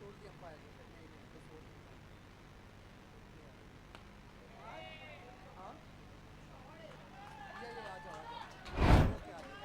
तोड़ दिया एम्पायर। नहीं नहीं बस वो नहीं था। ये है। हाँ ये आ जाओ आ जाओ। ओके आ गए।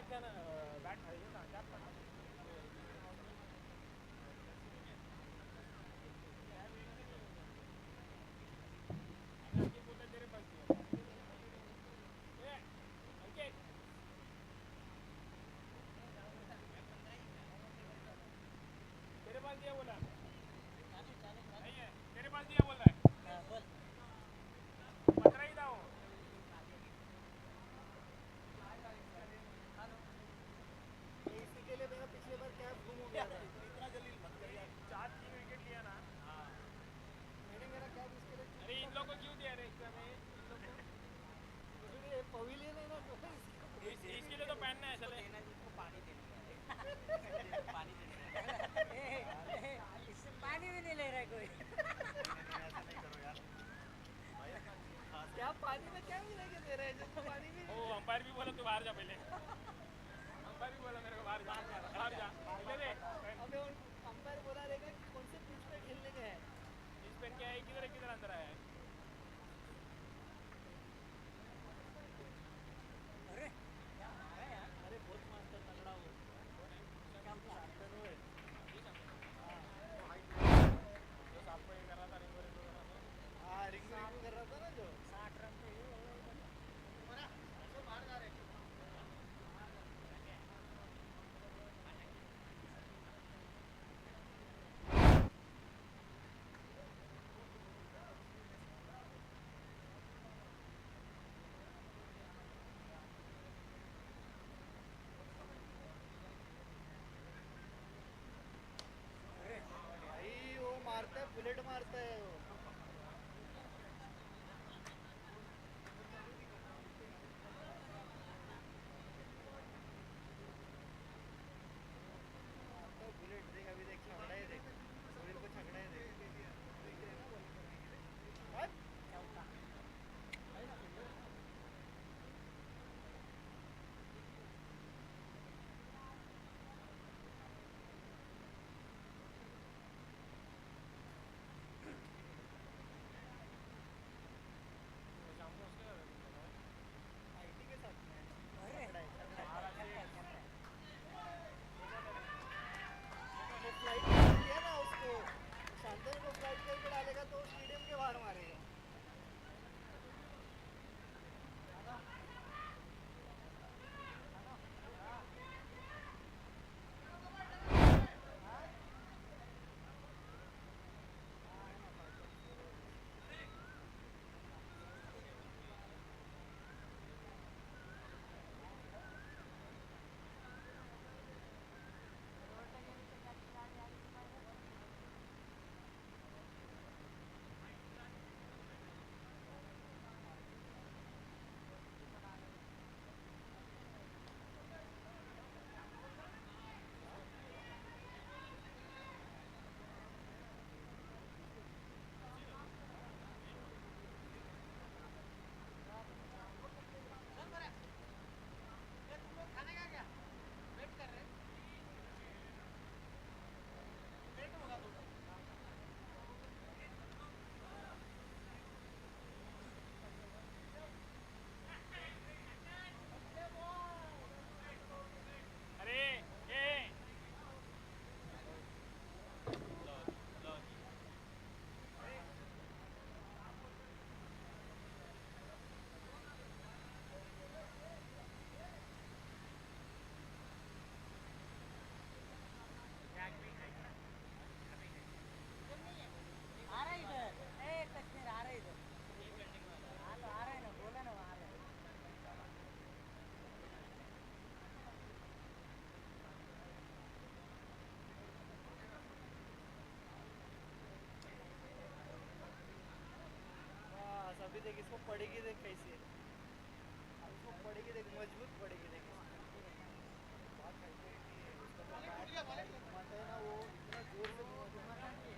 क्या ना बैट है ना क्या पड़ा ये बोला तेरे पास दिया ए अंकित तेरे पास दिया बोला नहीं है तेरे पास दिया बोल रहा है 15 ही था वो इसी के लिए मेरा पिछले बार कैप गुम हो गया था। इतना जल्दी मत कर यार 4-3 विकेट लिया ना मैंने मेरा कैप इसके लिए अरे इन लोगों को क्यों दिया रे एग्जाम में इन लोगों को इसलिए पवेलियन है ना जो है इसके लिए तो पहनना है चले इसको पानी देने पानी देने इससे पानी भी नहीं ले रहा है कोई ऐसा नहीं करो यार क्या पानी में क्या मिलाके दे रहे हैं जिसको पानी भी ओ अंपायर भी बोला तू बाहर जा पहले अंपायर भी बोला मेरे को बाहर जा पहले दे अबे उन अंपायर बोला रहेगा कि कौन से पिच पे खेलने का है। इस पेन क्या है किधर किधर अंदर आया है अरे क्या मारा यार अरे बहुत मास्टर तगड़ा हो क्या मास्टर हो जो आपको ये कर रहा था रिंग कर रहा था हाँ रिंग कर रहा था ना जो 60 रन पे बाहर जा रहे भाई वो मारता है बुलेट मारता है वो बुलेट देख अभी देख छकड़ा है देख सुनील को छकड़ा है देख आईटी के साथ में अरे वो फ्लाइट दिया ना उसको शांतनु को फ्लाइट करके डालेगा तो स्टेडियम के बाहर मारेगा अरे ये आ रहा है इधर ए कश्मीर आ रहा है इधर हाँ तो आ रहा है ना बोला ना आ रहा है बस अभी देख इसको पड़ेगी देख कैसे अब इसको पड़ेगी देख मजबूत पड़ेगी देख बहुत फैसिलिटी है उसका जो बैट घुमाता है ना वो इतना जोर से घुमाता है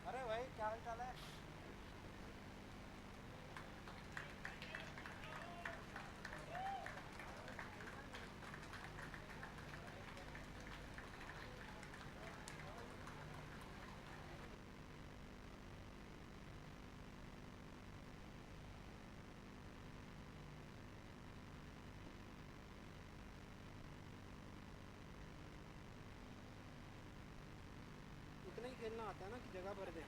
अरे भाई क्या हाल चाल है? इतना ही खेलना आता है ना कि जगह भर दे।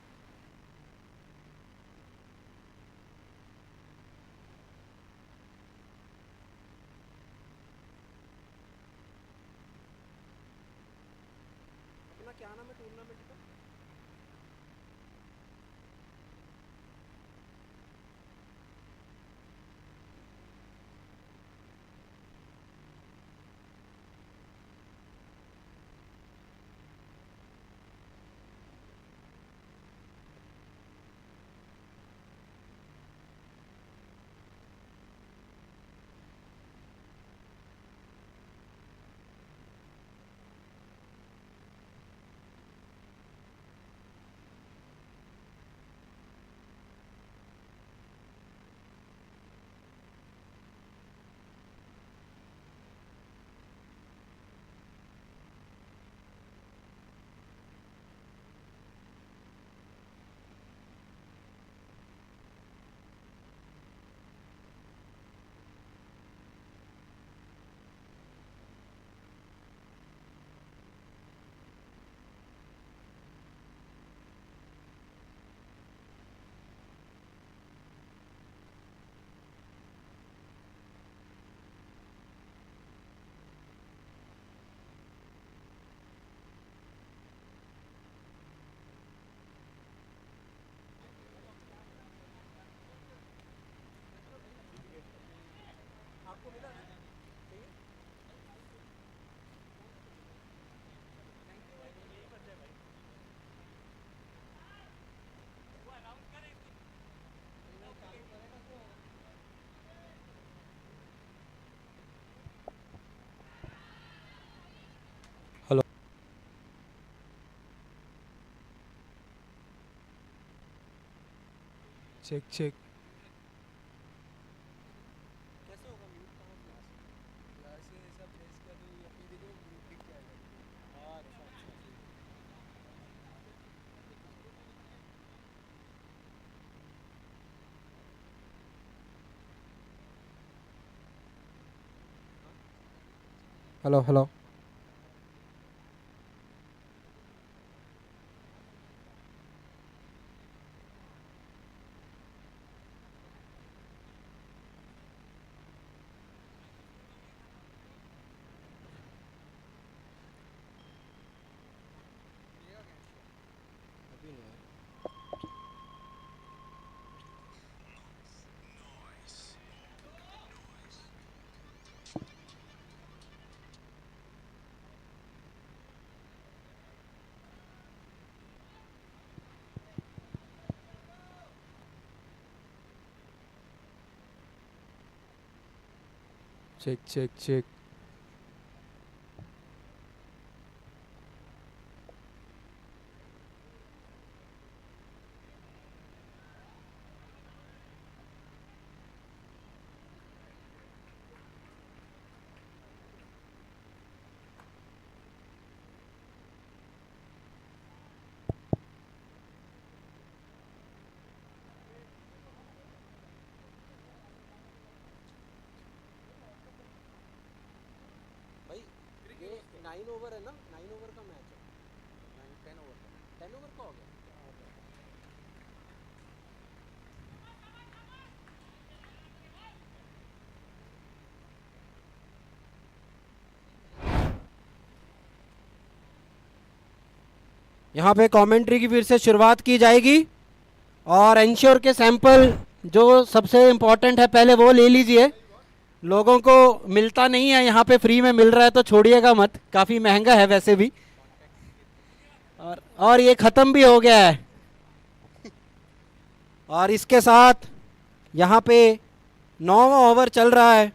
अपना क्या नाम है टूर्नामेंट का? आपको मिला है? चाहिए? हेलो। Check check. कैसे होगा म्यूट? कहाँ से? अच्छा अच्छा। Hello hello. अभी नहीं है। Check check check. भाई ये 9 ओवर है ना? 9 ओवर का मैच है। 10 ओवर का। 10 ओवर का हो गया। यहाँ पे कमेंट्री की फिर से शुरुआत की जाएगी और एंश्योर के सैंपल जो सबसे इम्पोर्टेंट है पहले वो ले लीजिए। लोगों को मिलता नहीं है, यहाँ पे फ्री में मिल रहा है तो छोड़िएगा मत, काफ़ी महंगा है वैसे भी। और ये ख़त्म भी हो गया है। और इसके साथ यहाँ पे 9वां ओवर चल रहा है।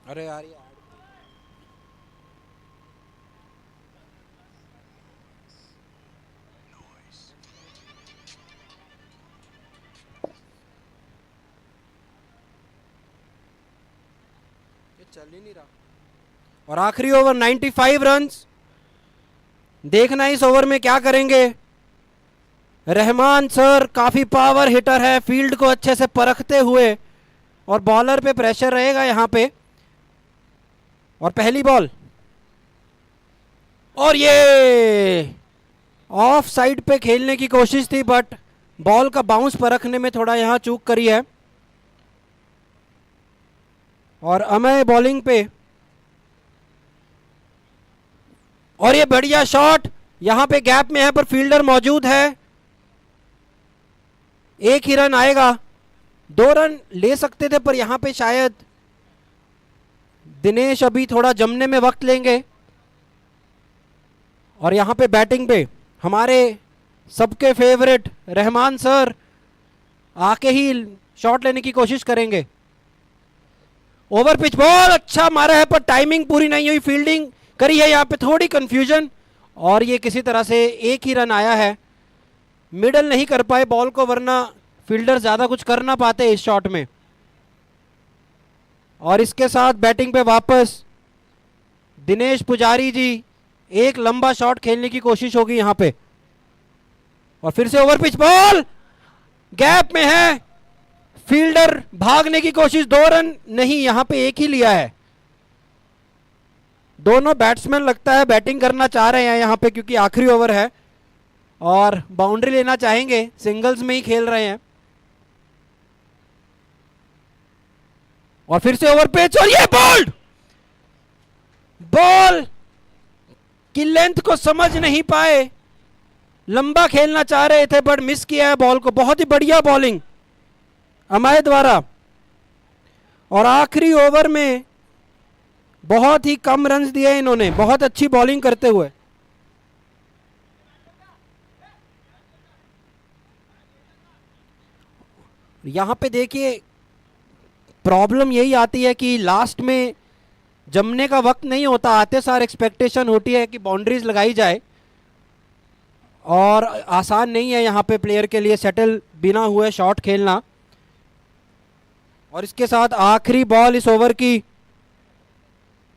अरे यार ये चल ही नहीं रहा। और आखिरी ओवर 95 रन्स। देखना इस ओवर में क्या करेंगे। रहमान सर काफी पावर हिटर है, फील्ड को अच्छे से परखते हुए, और बॉलर पे प्रेशर रहेगा यहां पे। और पहली बॉल, और ये ऑफ साइड पे खेलने की कोशिश थी, बट बॉल का बाउंस परखने में थोड़ा यहां चूक करी है। और अमय बॉलिंग पे, और ये बढ़िया शॉट, यहां पे गैप में है पर फील्डर मौजूद है। एक ही रन आएगा, 2 रन ले सकते थे पर यहां पे शायद दिनेश अभी थोड़ा जमने में वक्त लेंगे। और यहां पे बैटिंग पे हमारे सबके फेवरेट रहमान सर आके ही शॉट लेने की कोशिश करेंगे। ओवर पिच बॉल अच्छा मारा है पर टाइमिंग पूरी नहीं हुई, फील्डिंग करी है यहां पे थोड़ी कंफ्यूजन, और ये किसी तरह से एक ही रन आया है। मिडल नहीं कर पाए बॉल को, वरना फील्डर ज्यादा कुछ कर ना पाते इस शॉट में। और इसके साथ बैटिंग पे वापस दिनेश पुजारी जी, एक लंबा शॉट खेलने की कोशिश होगी यहां पे। और फिर से ओवर पिच बॉल, गैप में है, फील्डर भागने की कोशिश, 2 रन नहीं, यहां पे एक ही लिया है। दोनों बैट्समैन लगता है बैटिंग करना चाह रहे हैं यहां पे, क्योंकि आखिरी ओवर है और बाउंड्री लेना चाहेंगे, सिंगल्स में ही खेल रहे हैं। और फिर से ओवर पिच, और ये बोल्ड, बॉल की लेंथ को समझ नहीं पाए, लंबा खेलना चाह रहे थे बट मिस किया है बॉल को। बहुत ही बढ़िया बॉलिंग अमय द्वारा। और आखिरी ओवर में बहुत ही कम रन्स दिए इन्होंने, बहुत अच्छी बॉलिंग करते हुए। यहां पे देखिए प्रॉब्लम यही आती है कि लास्ट में जमने का वक्त नहीं होता, आते सार एक्सपेक्टेशन होती है कि बाउंड्रीज लगाई जाए, और आसान नहीं है यहां पे प्लेयर के लिए सेटल बिना हुए शॉट खेलना। और इसके साथ आखिरी बॉल इस ओवर की,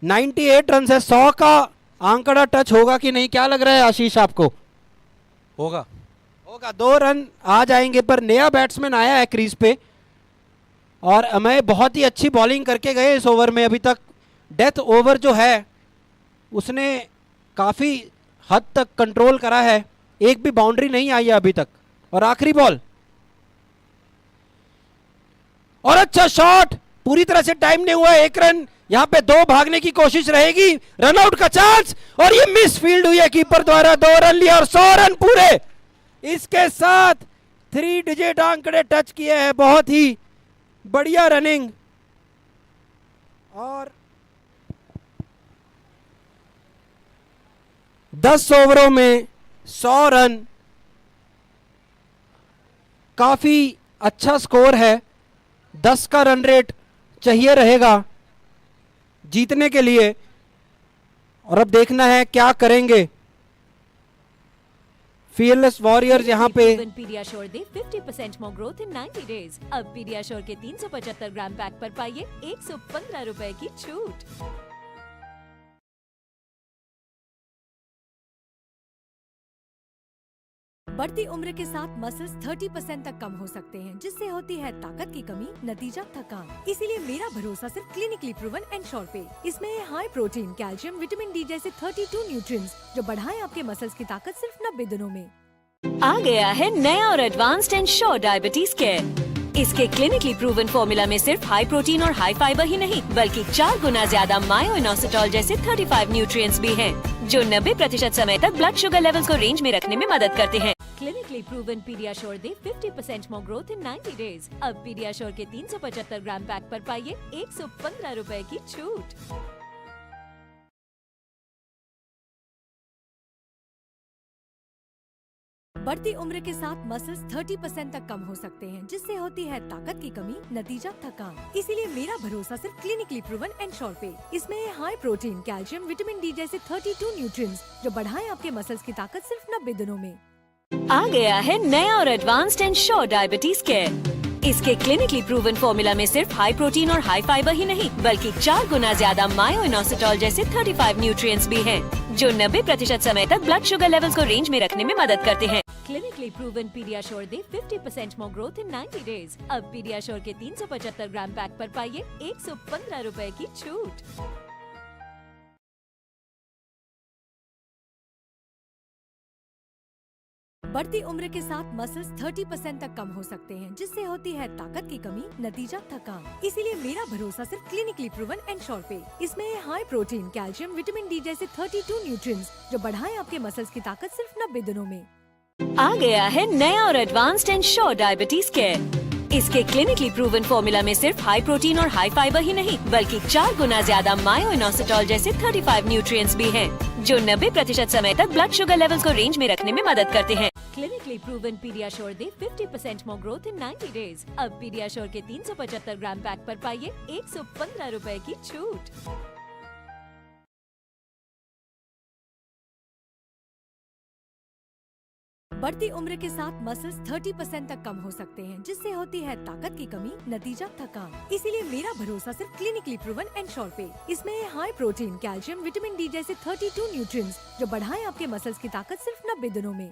98 रन है, 100 का आंकड़ा टच होगा कि नहीं, क्या लग रहा है आशीष आपको? होगा होगा, 2 रन आ जाएंगे, पर नया बैट्समैन आया है क्रीज पे, और अमय बहुत ही अच्छी बॉलिंग करके गए इस ओवर में। अभी तक डेथ ओवर जो है उसने काफी हद तक कंट्रोल करा है, एक भी बाउंड्री नहीं आई है अभी तक। और आखिरी बॉल, और अच्छा शॉट, पूरी तरह से टाइम नहीं हुआ, 1 रन, यहां पे 2 भागने की कोशिश रहेगी, रन आउट का चांस, और ये मिस फील्ड हुई है कीपर द्वारा, 2 रन लिया और 100 रन पूरे। इसके साथ 3 डिजिट आंकड़े टच किए हैं, बहुत ही बढ़िया रनिंग। और 10 ओवरों में 100 रन, काफी अच्छा स्कोर है। 10 का रन रेट चाहिए रहेगा जीतने के लिए, और अब देखना है क्या करेंगे फीयरलेस वॉरियर्स यहां पे। PediaSure they 50% more growth in 90 days. अब पीडियाश्योर के 375 ग्राम पैक पर पाइए 115 रुपए की छूट। बढ़ती उम्र के साथ मसल्स 30% तक कम हो सकते हैं, जिससे होती है ताकत की कमी, नतीजा थकान। इसीलिए मेरा भरोसा सिर्फ क्लिनिकली प्रूवन एनश्योर पे। इसमें है high protein, calcium, vitamin D जैसे 32 न्यूट्रिएंट्स जो बढ़ाएं आपके मसल्स की ताकत सिर्फ 90 दिनों में। आ गया है नया और एडवांस्ड एनश्योर डायबिटीज केयर। इसके क्लिनिकली प्रूवन फॉर्मूला में सिर्फ हाई प्रोटीन और हाई फाइबर ही नहीं, बल्कि 4 गुना ज्यादा मायोइनोसिटॉल जैसे 35 न्यूट्रिएंट्स भी हैं, जो 90% समय तक ब्लड शुगर लेवल्स को रेंज में रखने में मदद करते हैं। Clinically proven PediaSure they 50% more growth in 90 days. अब पीडियाश्योर के 375 ग्राम पैक पर पाइए 115 रुपए की छूट। बढ़ती उम्र के साथ मसल्स 30% तक कम हो सकते हैं, जिससे होती है ताकत की कमी, नतीजा थकान। इसीलिए मेरा भरोसा सिर्फ क्लिनिकली प्रूवन एनश्योर पे। इसमें है high protein, calcium, vitamin D जैसे 32 न्यूट्रिएंट्स जो बढ़ाएं आपके मसल्स की ताकत सिर्फ 90 दिनों में। आ गया है नया और एडवांस्ड एंश्योर डायबिटीज केयर। इसके क्लिनिकली प्रूवन फॉर्मूला में सिर्फ हाई प्रोटीन और हाई फाइबर ही नहीं, बल्कि 4 गुना ज्यादा मायोइनोसिटॉल जैसे 35 न्यूट्रिएंट्स भी हैं, जो 90% समय तक ब्लड शुगर लेवल्स को रेंज में रखने में मदद करते हैं। Clinically proven PediaSure they 50% more growth in 90 days. अब पीडियाश्योर के 375 ग्राम पैक पर पाइए 115 रुपए की छूट। बढ़ती उम्र के साथ मसल्स 30% तक कम हो सकते हैं, जिससे होती है ताकत की कमी, नतीजा थकान। इसीलिए मेरा भरोसा सिर्फ क्लिनिकली प्रूवन एनश्योर पे। इसमें है high protein, calcium, vitamin D जैसे 32 न्यूट्रिएंट्स जो बढ़ाएं आपके मसल्स की ताकत सिर्फ 90 दिनों में। आ गया है नया और एडवांस्ड एंश्योर डायबिटीज केयर। इसके क्लिनिकली प्रूवन फॉर्मूला में सिर्फ हाई प्रोटीन और हाई फाइबर ही नहीं, बल्कि 4 गुना ज्यादा मायोइनोसिटॉल जैसे 35 न्यूट्रिएंट्स भी हैं, जो 90% समय तक ब्लड शुगर लेवल्स को रेंज में रखने में मदद करते हैं। Clinically proven PediaSure they 50% more growth in 90 days. अब पीडियाश्योर के 375 ग्राम पैक पर पाइए 115 रुपए की छूट। बढ़ती उम्र के साथ मसल्स 30% तक कम हो सकते हैं, जिससे होती है ताकत की कमी, नतीजा थकान। इसीलिए मेरा भरोसा सिर्फ क्लिनिकली प्रूवन एनश्योर पे। इसमें है high protein, calcium, vitamin D जैसे 32 न्यूट्रिएंट्स जो बढ़ाएं आपके मसल्स की ताकत सिर्फ 90 दिनों में।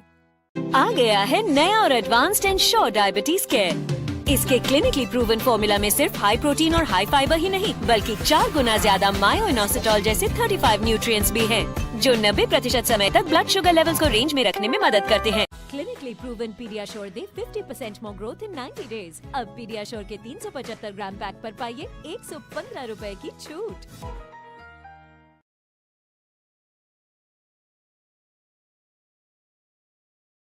आ गया है नया और एडवांस्ड एंश्योर डायबिटीज केयर। इसके क्लिनिकली प्रूवन फॉर्मूला में सिर्फ हाई प्रोटीन और हाई फाइबर ही नहीं, बल्कि 4 गुना ज्यादा मायोइनोसिटॉल जैसे 35 न्यूट्रिएंट्स भी हैं, जो 90% समय तक ब्लड शुगर लेवल्स को रेंज में रखने में मदद करते हैं। Clinically proven PediaSure they 50% more growth in 90 days. अब पीडियाश्योर के 375 ग्राम पैक पर पाइए 115 रुपए की छूट।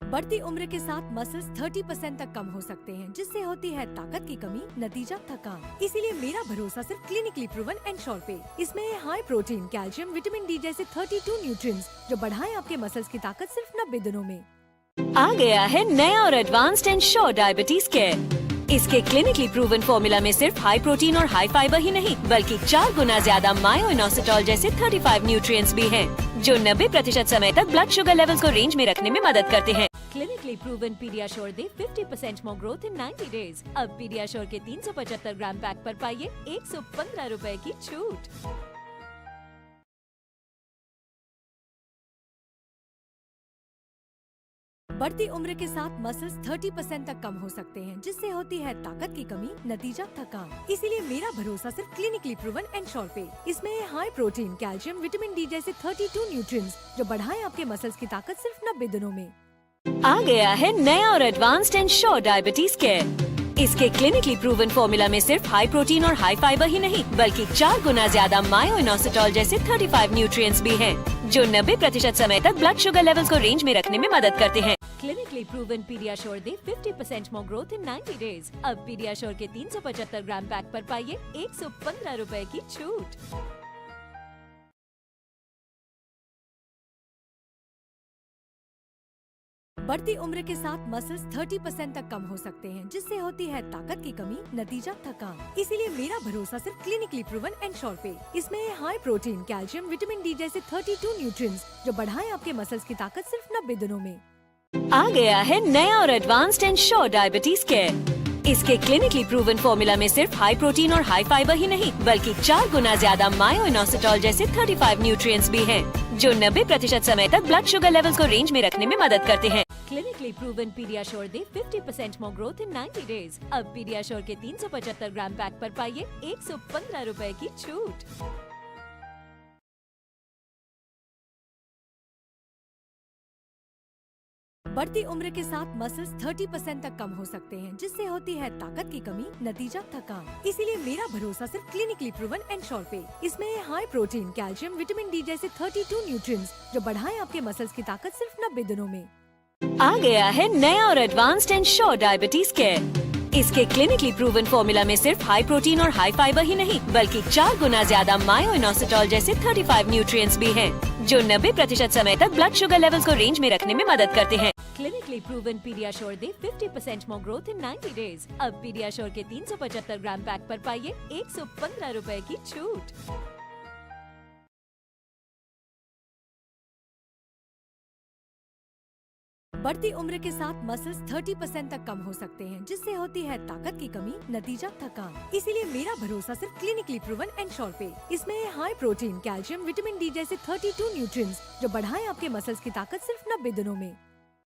बढ़ती उम्र के साथ मसल्स 30% तक कम हो सकते हैं, जिससे होती है ताकत की कमी, नतीजा थकान। इसीलिए मेरा भरोसा सिर्फ क्लिनिकली प्रूवन एनश्योर पे। इसमें है high protein, calcium, vitamin D जैसे 32 न्यूट्रिएंट्स जो बढ़ाएं आपके मसल्स की ताकत सिर्फ 90 दिनों में। आ गया है नया और एडवांस्ड एंश्योर डायबिटीज केयर। इसके क्लिनिकली प्रूवन फॉर्मूला में सिर्फ हाई प्रोटीन और हाई फाइबर ही नहीं, बल्कि 4 गुना ज्यादा मायोइनोसिटॉल जैसे 35 न्यूट्रिएंट्स भी हैं, जो 90% समय तक ब्लड शुगर लेवल्स को रेंज में रखने में मदद करते हैं। Clinically proven PediaSure they 50% more growth in 90 days. अब पीडियाश्योर के 375 ग्राम पैक पर पाइए 115 रुपए की छूट। बढ़ती उम्र के साथ मसल्स 30% तक कम हो सकते हैं, जिससे होती है ताकत की कमी, नतीजा थकान। इसीलिए मेरा भरोसा सिर्फ क्लिनिकली प्रूवन एनश्योर पे। इसमें है high protein, calcium, vitamin D जैसे 32 न्यूट्रिएंट्स जो बढ़ाएं आपके मसल्स की ताकत सिर्फ 90 दिनों में। आ गया है नया और एडवांस्ड एंश्योर डायबिटीज केयर। इसके क्लिनिकली प्रूवन फॉर्मूला में सिर्फ हाई प्रोटीन और हाई फाइबर ही नहीं, बल्कि 4 गुना ज्यादा मायोइनोसिटॉल जैसे 35 न्यूट्रिएंट्स भी हैं, जो 90% समय तक ब्लड शुगर लेवल्स को रेंज में रखने में मदद करते हैं। Clinically proven PediaSure they 50% more growth in 90 days. अब पीडियाश्योर के 375 ग्राम पैक पर पाइए 115 रुपए की छूट। बढ़ती उम्र के साथ मसल्स 30% तक कम हो सकते हैं, जिससे होती है ताकत की कमी, नतीजा थकान। इसीलिए मेरा भरोसा सिर्फ क्लिनिकली प्रूवन एनश्योर पे। इसमें है high protein, calcium, vitamin D जैसे 32 न्यूट्रिएंट्स जो बढ़ाएं आपके मसल्स की ताकत सिर्फ 90 दिनों में। आ गया है नया और एडवांस्ड एंश्योर डायबिटीज केयर। इसके क्लिनिकली प्रूवन फॉर्मूला में सिर्फ हाई प्रोटीन और हाई फाइबर ही नहीं, बल्कि 4 गुना ज्यादा मायोइनोसिटॉल जैसे 35 न्यूट्रिएंट्स भी हैं, जो 90% समय तक ब्लड शुगर लेवल्स को रेंज में रखने में मदद करते हैं। Clinically proven PediaSure they 50% more growth in 90 days. अब पीडियाश्योर के 375 ग्राम पैक पर पाइए 115 रुपए की छूट। बढ़ती उम्र के साथ मसल्स 30% तक कम हो सकते हैं, जिससे होती है ताकत की कमी, नतीजा थकान। इसीलिए मेरा भरोसा सिर्फ क्लिनिकली प्रूवन एनश्योर पे। इसमें है high protein, calcium, vitamin D जैसे 32 न्यूट्रिएंट्स जो बढ़ाएं आपके मसल्स की ताकत सिर्फ 90 दिनों में। आ गया है नया और एडवांस्ड एंश्योर डायबिटीज केयर। इसके क्लिनिकली प्रूवन फॉर्मूला में सिर्फ हाई प्रोटीन और हाई फाइबर ही नहीं, बल्कि 4 गुना ज्यादा मायोइनोसिटॉल जैसे 35 न्यूट्रिएंट्स भी हैं, जो 90% समय तक ब्लड शुगर लेवल्स को रेंज में रखने में मदद करते हैं। Clinically proven PediaSure they 50% more growth in 90 days. अब पीडियाश्योर के 375 ग्राम पैक पर पाइए 115 रुपए की छूट। बढ़ती उम्र के साथ मसल्स 30% तक कम हो सकते हैं, जिससे होती है ताकत की कमी, नतीजा थकान। इसीलिए मेरा भरोसा सिर्फ क्लिनिकली प्रूवन एंश्योर पे। इसमें है high protein, calcium, vitamin D जैसे 32 न्यूट्रिएंट्स जो बढ़ाएं आपके मसल्स की ताकत सिर्फ 90 दिनों में।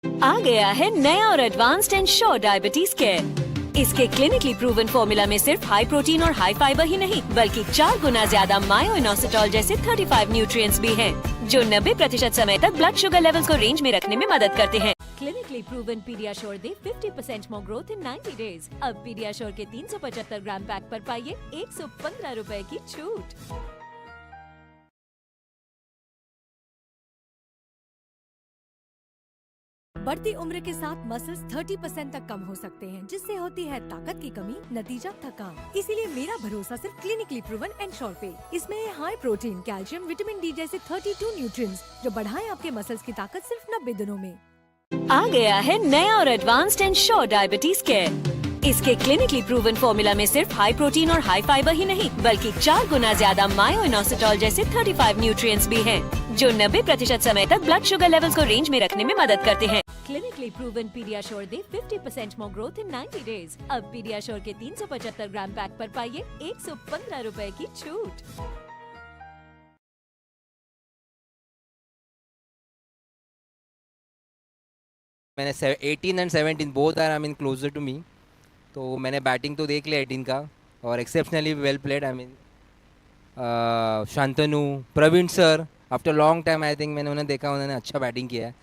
आ गया है नया और advanced and sure diabetes care. इसके क्लिनिकली प्रूवन फॉर्मूला में सिर्फ हाई प्रोटीन और हाई फाइबर ही नहीं, बल्कि 4 गुना ज्यादा मायोइनोसिटॉल जैसे 35 न्यूट्रिएंट्स भी हैं, जो 90% समय तक ब्लड शुगर लेवल्स को रेंज में रखने में मदद करते हैं। Clinically proven PediaSure they 50% more growth in 90 days. अब पीडियाश्योर के 375 ग्राम पैक पर पाइए 115 रुपए की छूट। बढ़ती उम्र के साथ मसल्स 30% तक कम हो सकते हैं, जिससे होती है ताकत की कमी, नतीजा थकान। इसीलिए मेरा भरोसा सिर्फ क्लिनिकली प्रूवन एंश्योर पे। इसमें है high protein, calcium, vitamin D जैसे 32 न्यूट्रिएंट्स जो बढ़ाएं आपके मसल्स की ताकत सिर्फ 90 दिनों में। आ गया है नया और advanced and sure diabetes care. इसके क्लिनिकली प्रूवन फॉर्मूला में सिर्फ हाई प्रोटीन और हाई फाइबर ही नहीं, बल्कि 4 गुना ज्यादा मायोइनोसिटॉल जैसे 35 न्यूट्रिएंट्स भी हैं, जो 90% समय तक ब्लड शुगर लेवल्स को रेंज में रखने में मदद करते हैं। Clinically proven PediaSure they 50% more growth in 90 days. अब पीडियाश्योर के 375 ग्राम पैक पर पाइए 115 रुपए की छूट। मैंने 18 and 17 both are I mean closer to me, तो मैंने बैटिंग तो देख लिया 18 का और exceptionally well played. I mean Shantanu, Praveen sir, after long time I think मैंने उन्हें देखा, उन्होंने अच्छा बैटिंग किया है।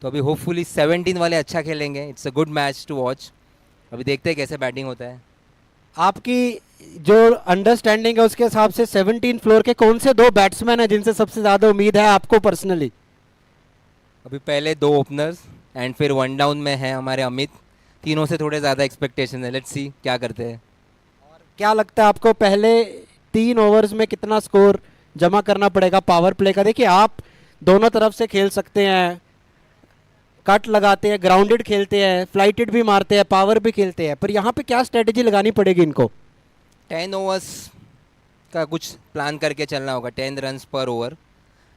तो अभी होपफुली 17 वाले अच्छा खेलेंगे। It's a good match to watch. अभी देखते हैं कैसे बैटिंग होता है। आपकी जो अंडरस्टैंडिंग है उसके हिसाब से 17 फ्लोर के कौन से 2 बैट्समैन हैं जिनसे सबसे ज़्यादा उम्मीद है आपको पर्सनली? अभी पहले 2 ओपनर्स एंड फिर 1 डाउन में है हमारे अमित। तीनों से थोड़े ज़्यादा एक्सपेक्टेशन है। लेट्स सी क्या करते हैं। क्या लगता है आपको पहले 3 ओवर्स में कितना स्कोर जमा करना पड़ेगा पावर प्ले का? देखिए आप दोनों तरफ से खेल सकते हैं, कट लगाते हैं, ग्राउंडेड खेलते हैं, फ्लाइटेड भी मारते हैं, पावर भी खेलते हैं, पर यहाँ पे क्या स्ट्रेटजी लगानी पड़ेगी इनको? 10 ओवर्स का कुछ प्लान करके चलना होगा, 10 रन्स पर ओवर।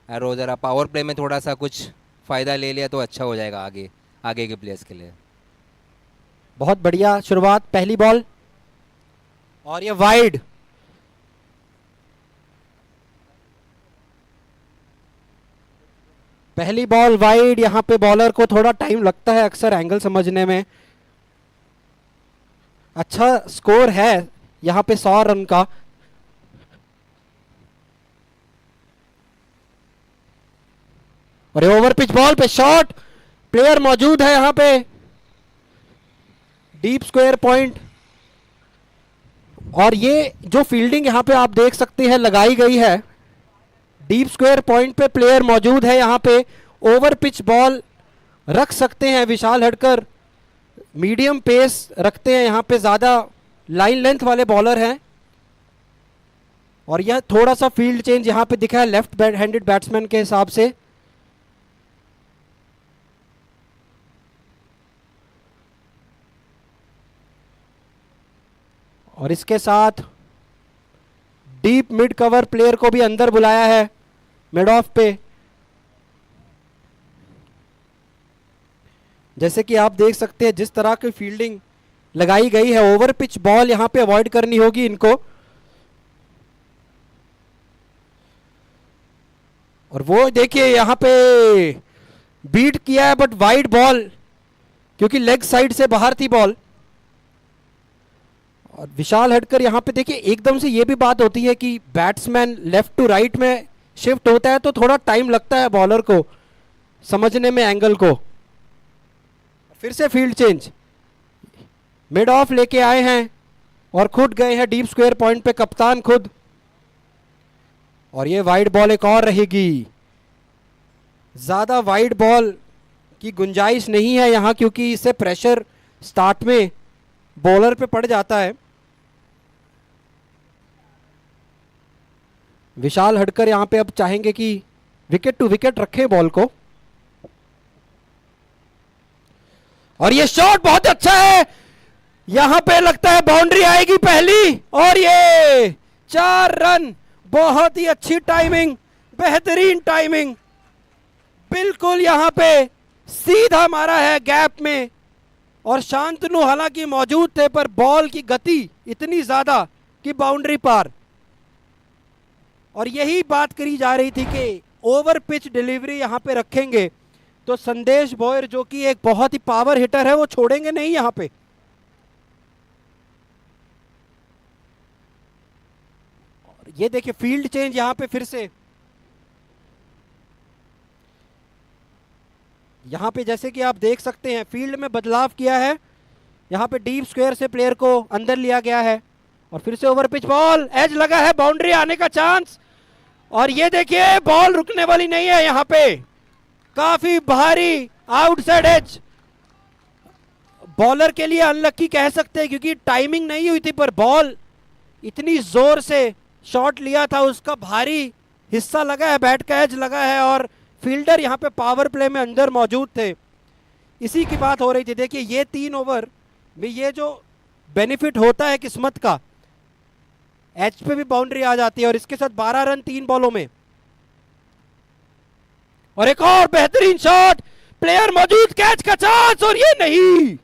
और ज़रा पावर प्ले में थोड़ा सा कुछ फ़ायदा ले लिया तो अच्छा हो जाएगा आगे के प्लेयर्स के लिए। बहुत बढ़िया शुरुआत, पहली बॉल और ये वाइड। पहली बॉल वाइड। यहाँ पे बॉलर को थोड़ा टाइम लगता है अक्सर एंगल समझने में। अच्छा स्कोर है यहाँ पे 100 रन का। और ओवर पिच बॉल पे शॉट, प्लेयर मौजूद है यहाँ पे, डीप स्क्वायर पॉइंट। और ये जो फील्डिंग यहाँ पे आप देख सकते हैं लगाई गई है, डीप स्क्वायर पॉइंट पे प्लेयर मौजूद है यहाँ पे। ओवर पिच बॉल रख सकते हैं विशाल हटकर, मीडियम पेस रखते हैं यहाँ पे, ज़्यादा लाइन लेंथ वाले बॉलर हैं। और यह थोड़ा सा फील्ड चेंज यहाँ पे दिखा है लेफ्ट हैंडेड बैट्समैन के हिसाब से। और इसके साथ डीप मिड कवर प्लेयर को भी अंदर बुलाया है मिड ऑफ पे। जैसे कि आप देख सकते हैं जिस तरह की फील्डिंग लगाई गई है, ओवर पिच बॉल यहां पे अवॉइड करनी होगी इनको। और वो देखिए यहां पे बीट किया है बट वाइड बॉल, क्योंकि लेग साइड से बाहर थी बॉल। और विशाल हटकर यहाँ पे देखिए एकदम से ये भी बात होती है कि बैट्समैन लेफ्ट टू राइट में शिफ्ट होता है तो थोड़ा टाइम लगता है बॉलर को समझने में एंगल को। फिर से फील्ड चेंज, मिड ऑफ लेके आए हैं और खुद गए हैं डीप स्क्वायर पॉइंट पे कप्तान खुद। और ये वाइड बॉल एक और रहेगी। ज़्यादा वाइड बॉल की गुंजाइश नहीं है यहाँ, क्योंकि इससे प्रेशर स्टार्ट में बॉलर पे पड़ जाता है। विशाल हटकर यहाँ पे अब चाहेंगे कि विकेट टू विकेट रखें बॉल को। और ये शॉट बहुत अच्छा है, यहां पे लगता है बाउंड्री आएगी पहली, और ये 4 रन। बहुत ही अच्छी टाइमिंग, बेहतरीन टाइमिंग, बिल्कुल यहां पे सीधा मारा है गैप में। और शांतनु हालांकि मौजूद थे, पर बॉल की गति इतनी ज्यादा कि बाउंड्री पार। और यही बात करी जा रही थी कि ओवर पिच डिलीवरी यहां पे रखेंगे तो संदेश भोयर जो कि एक बहुत ही पावर हिटर है वो छोड़ेंगे नहीं यहां पे। और ये देखिए फील्ड चेंज यहां पे फिर से, यहां पे जैसे कि आप देख सकते हैं फील्ड में बदलाव किया है, यहां पे डीप स्क्वायर से प्लेयर को अंदर लिया गया है। और फिर से ओवर पिच बॉल, एज लगा है, बाउंड्री आने का चांस। और ये देखिए बॉल रुकने वाली नहीं है, यहां पे काफी भारी आउटसाइड एज। बॉलर के लिए अनलकी कह सकते हैं क्योंकि टाइमिंग नहीं हुई थी, पर बॉल इतनी जोर से शॉट लिया था, उसका भारी हिस्सा लगा है, बैट का एज लगा है। और फील्डर यहां पे पावर प्ले में अंदर मौजूद थे, इसी की बात हो रही थी। देखिए ये 3 ओवर में ये जो बेनिफिट होता है किस्मत का, एच पे भी बाउंड्री आ जाती है, और इसके साथ 12 रन 3 बॉलों में। और एक और बेहतरीन शॉट, प्लेयर मौजूद, कैच का चांस, और ये नहीं।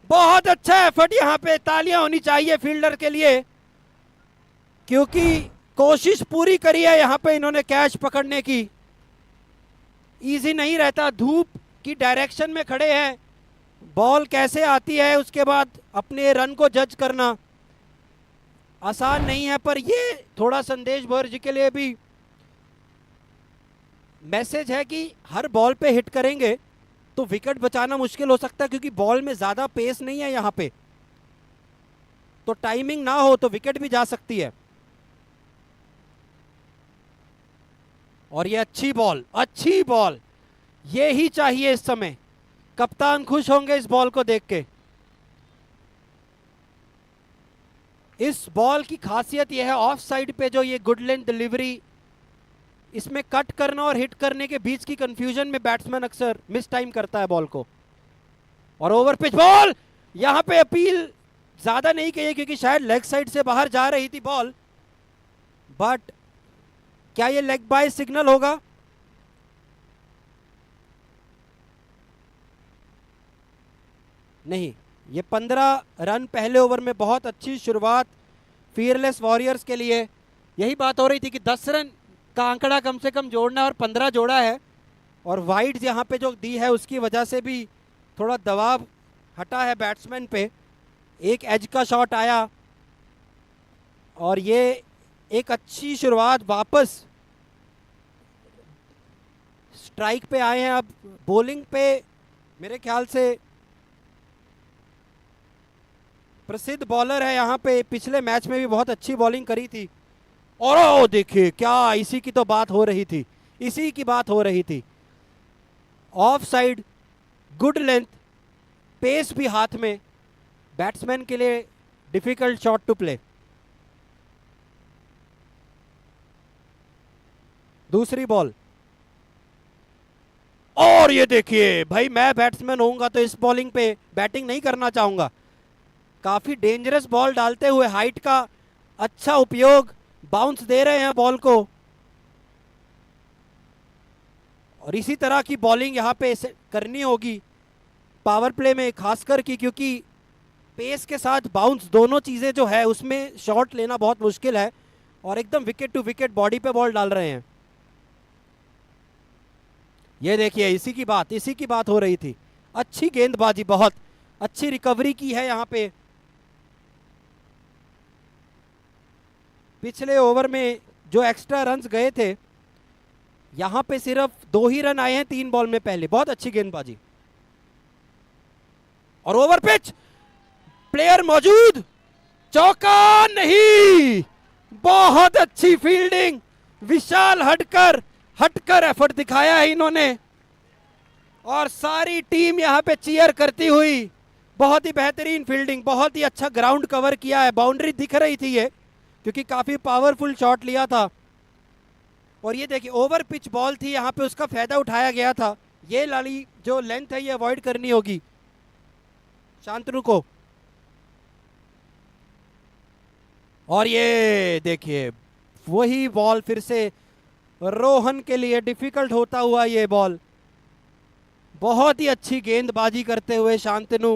बहुत अच्छा एफर्ट, यहां पे तालियां होनी चाहिए फील्डर के लिए, क्योंकि कोशिश पूरी करी है यहां पे इन्होंने कैच पकड़ने की। इजी नहीं रहता, धूप की डायरेक्शन में खड़े हैं, बॉल कैसे आती है उसके बाद अपने रन को जज करना आसान नहीं है। पर ये थोड़ा संदेश भोयर जी के लिए भी मैसेज है कि हर बॉल पे हिट करेंगे तो विकेट बचाना मुश्किल हो सकता है, क्योंकि बॉल में ज्यादा पेस नहीं है यहां पे, तो टाइमिंग ना हो तो विकेट भी जा सकती है। और ये अच्छी बॉल, ये ही चाहिए इस समय, कप्तान खुश होंगे इस बॉल को देख के। इस बॉल की खासियत यह है ऑफ साइड पे जो ये गुड लेंथ डिलीवरी, इसमें कट करना और हिट करने के बीच की कंफ्यूजन में बैट्समैन अक्सर मिस टाइम करता है बॉल को। और ओवर पिच बॉल, यहां पे अपील ज्यादा नहीं कही क्योंकि शायद लेग साइड से बाहर जा रही थी बॉल, बट क्या ये लेग बाय सिग्नल होगा? नहीं, ये 15 रन पहले ओवर में, बहुत अच्छी शुरुआत फियरलेस वॉरियर्स के लिए। यही बात हो रही थी कि 10 रन का आंकड़ा कम से कम जोड़ना है, और 15 जोड़ा है, और वाइड्स यहाँ पे जो दी है उसकी वजह से भी थोड़ा दबाव हटा है बैट्समैन पे। एक एज का शॉट आया, और ये एक अच्छी शुरुआत, वापस स्ट्राइक पे आए हैं। अब बॉलिंग पे मेरे ख्याल से प्रसिद्ध बॉलर है यहाँ पे, पिछले मैच में भी बहुत अच्छी बॉलिंग करी थी। और ओ देखिए क्या, इसी की तो बात हो रही थी, इसी की बात हो रही थी। Off side, good length, pace भी हाथ में, बैट्समैन के लिए डिफिकल्ट शॉट टू प्ले। दूसरी बॉल, और ये देखिए भाई, मैं बैट्समैन होऊंगा तो इस बॉलिंग पे बैटिंग नहीं करना चाहूंगा। काफी डेंजरस बॉल डालते हुए हाइट का अच्छा उपयोग, बाउंस दे रहे हैं बॉल को, और इसी तरह की बॉलिंग यहां पे करनी होगी पावर प्ले में खासकर की, क्योंकि पेस के साथ बाउंस दोनों चीजें जो है उसमें शॉट लेना बहुत मुश्किल है, और एकदम विकेट टू विकेट बॉडी पे बॉल डाल रहे हैं। ये देखिए इसी की बात हो रही थी। अच्छी गेंदबाजी, बहुत अच्छी रिकवरी की है यहां पे। पिछले ओवर में जो एक्स्ट्रा रन्स गए थे, यहां पे सिर्फ 2 ही रन आए हैं 3 बॉल में पहले। बहुत अच्छी गेंदबाजी, और ओवर पिच, प्लेयर मौजूद, चौका नहीं। बहुत अच्छी फील्डिंग, विशाल हटकर एफर्ट दिखाया है इन्होंने, और सारी टीम यहां पे चीयर करती हुई। बहुत ही बेहतरीन फील्डिंग, बहुत ही अच्छा ग्राउंड कवर किया है। बाउंड्री दिख रही थी ये, क्योंकि काफी पावरफुल शॉट लिया था। और ये देखिए ओवर पिच बॉल थी, यहां पे उसका फायदा उठाया गया था। ये लाली जो लेंथ है ये अवॉइड करनी होगी, शांतनु को। और ये देखिए वही बॉल फिर से रोहन के लिए डिफिकल्ट होता हुआ ये बॉल। बहुत ही अच्छी गेंदबाजी करते हुए शांतनु।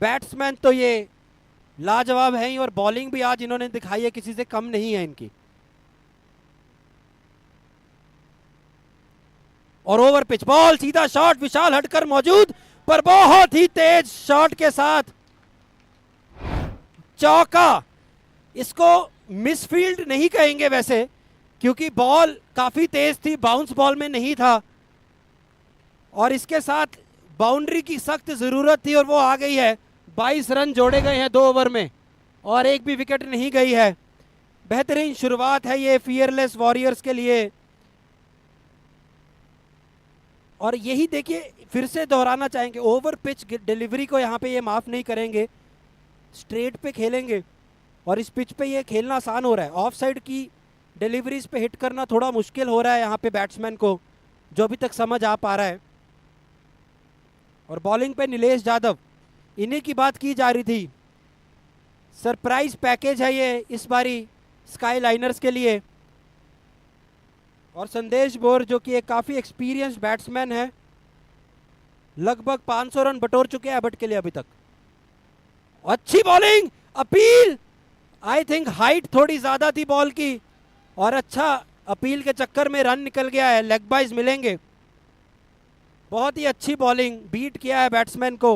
बैट्समैन तो ये लाजवाब है ही, और बॉलिंग भी आज इन्होंने दिखाई है, किसी से कम नहीं है इनकी। और ओवर पिच बॉल, सीधा शॉट, विशाल हटकर मौजूद, पर बहुत ही तेज शॉट के साथ चौका। इसको मिसफील्ड नहीं कहेंगे वैसे, क्योंकि बॉल काफी तेज थी, बाउंस बॉल में नहीं था, और इसके साथ बाउंड्री की सख्त जरूरत थी और वो आ गई है। 22 रन जोड़े गए हैं 2 ओवर में और एक भी विकेट नहीं गई है। बेहतरीन शुरुआत है ये फियरलेस वॉरियर्स के लिए। और यही देखिए, फिर से दोहराना चाहेंगे, ओवर पिच डिलीवरी को यहाँ पे ये माफ नहीं करेंगे, स्ट्रेट पे खेलेंगे। और इस पिच पे ये खेलना आसान हो रहा है। ऑफ साइड की डिलीवरीज पे हिट करना थोड़ा मुश्किल हो रहा है यहाँ पे बैट्समैन को, जो अभी तक समझ आ पा रहा है। और बॉलिंग पे नीलेश यादव, इन्हीं की बात की जा रही थी। सरप्राइज पैकेज है ये इस बारी स्काई लाइनर्स के लिए। और संदेश बोर जो कि एक काफ़ी एक्सपीरियंस्ड बैट्समैन है, लगभग 500 रन बटोर चुके हैं एबट के लिए अभी तक। अच्छी bowling, appeal, I think height थोड़ी ज़्यादा थी बॉल की, और अच्छा अपील के चक्कर में रन निकल गया है, लेग बाइज मिलेंगे। बहुत ही अच्छी बॉलिंग, बीट किया है बैट्समैन को।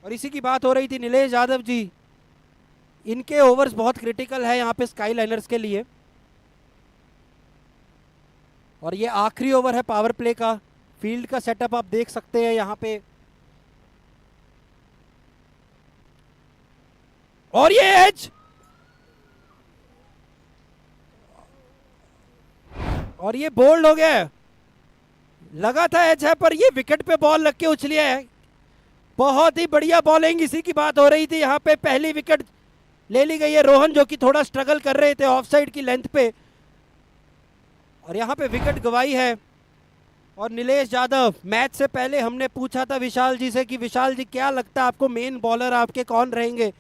और इसी की बात हो रही थी नीलेश यादव जी, इनके ओवर्स बहुत क्रिटिकल है यहाँ पे स्काई लाइनर्स के लिए। और ये आखिरी ओवर है पावर प्ले का। फील्ड का सेटअप आप देख सकते हैं यहाँ पे। और ये एज, और ये बोल्ड हो गया है। लगा था एज है, पर ये विकेट पे बॉल लग के उछली है। बहुत ही बढ़िया बॉलिंग, इसी की बात हो रही थी। यहाँ पे पहली विकेट ले ली गई है। रोहन जो कि थोड़ा स्ट्रगल कर रहे थे ऑफ साइड की लेंथ पे, और यहाँ पे विकेट गवाई है। और नीलेश यादव, मैच से पहले हमने पूछा था विशाल जी से कि विशाल जी क्या लगता है आपको मेन बॉलर आपके कौन रहेंगे,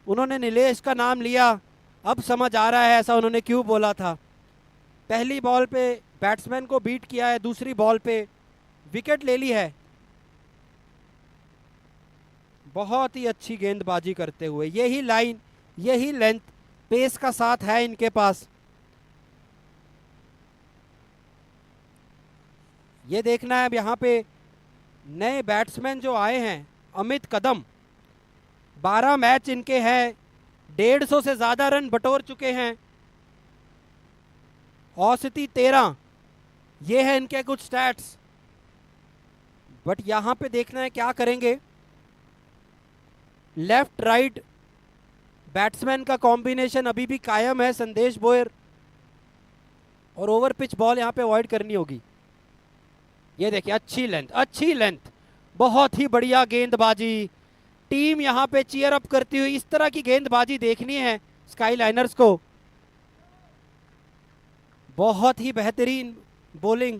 उन्होंने नीलेश का नाम लिया। अब समझ आ रहा है ऐसा उन्होंने क्यों बोला था। पहली बॉल पे बैट्समैन को बीट किया है, दूसरी बॉल पे विकेट ले ली है। बहुत ही अच्छी गेंदबाजी करते हुए, यही लाइन, यही लेंथ, पेस का साथ है इनके पास। ये देखना है अब यहाँ पे नए बैट्समैन जो आए हैं, अमित कदम, 12 मैच इनके हैं, 150 से ज़्यादा रन बटोर चुके हैं, औसती 13, ये है इनके कुछ स्टैट्स। बट यहाँ पे देखना है क्या करेंगे। लेफ्ट राइट बैट्समैन का कॉम्बिनेशन अभी भी कायम है, संदेश बोयर, और ओवर पिच बॉल यहाँ पे अवॉइड करनी होगी। ये देखिए अच्छी लेंथ, अच्छी लेंथ, बहुत ही बढ़िया गेंदबाजी। टीम यहाँ पे चीयर अप करती हुई, इस तरह की गेंदबाजी देखनी है स्काई लाइनर्स को। बहुत ही बेहतरीन बॉलिंग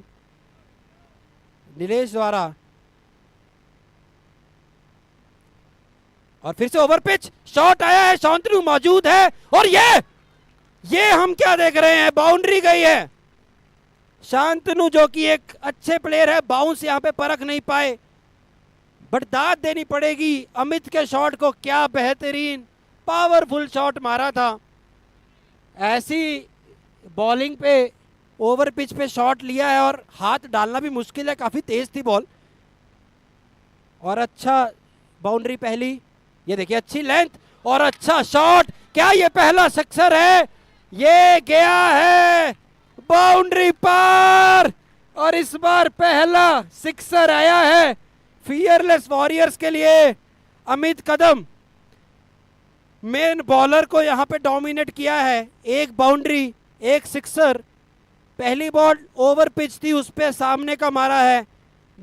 नीलेश द्वारा। और फिर से ओवर पिच शॉट आया है, शांतनु मौजूद है, और ये हम क्या देख रहे हैं, बाउंड्री गई है। शांतनु जो कि एक अच्छे प्लेयर है, बाउंस यहां पे परख नहीं पाए, बट दाद देनी पड़ेगी अमित के शॉट को। क्या बेहतरीन पावरफुल शॉट मारा था। ऐसी बॉलिंग पे ओवर पिच पे शॉट लिया है, और हाथ डालना भी मुश्किल है, काफी तेज थी बॉल। और अच्छा बाउंड्री पहली, ये देखिए अच्छी लेंथ और अच्छा शॉट। क्या ये पहला सिक्सर है? ये गया है बाउंड्री पार, और इस बार पहला सिक्सर आया है फियरलेस वॉरियर्स के लिए। अमित कदम मेन बॉलर को यहां पे डोमिनेट किया है। एक बाउंड्री, एक सिक्सर। पहली बॉल ओवर पिच थी, उस पे सामने का मारा है।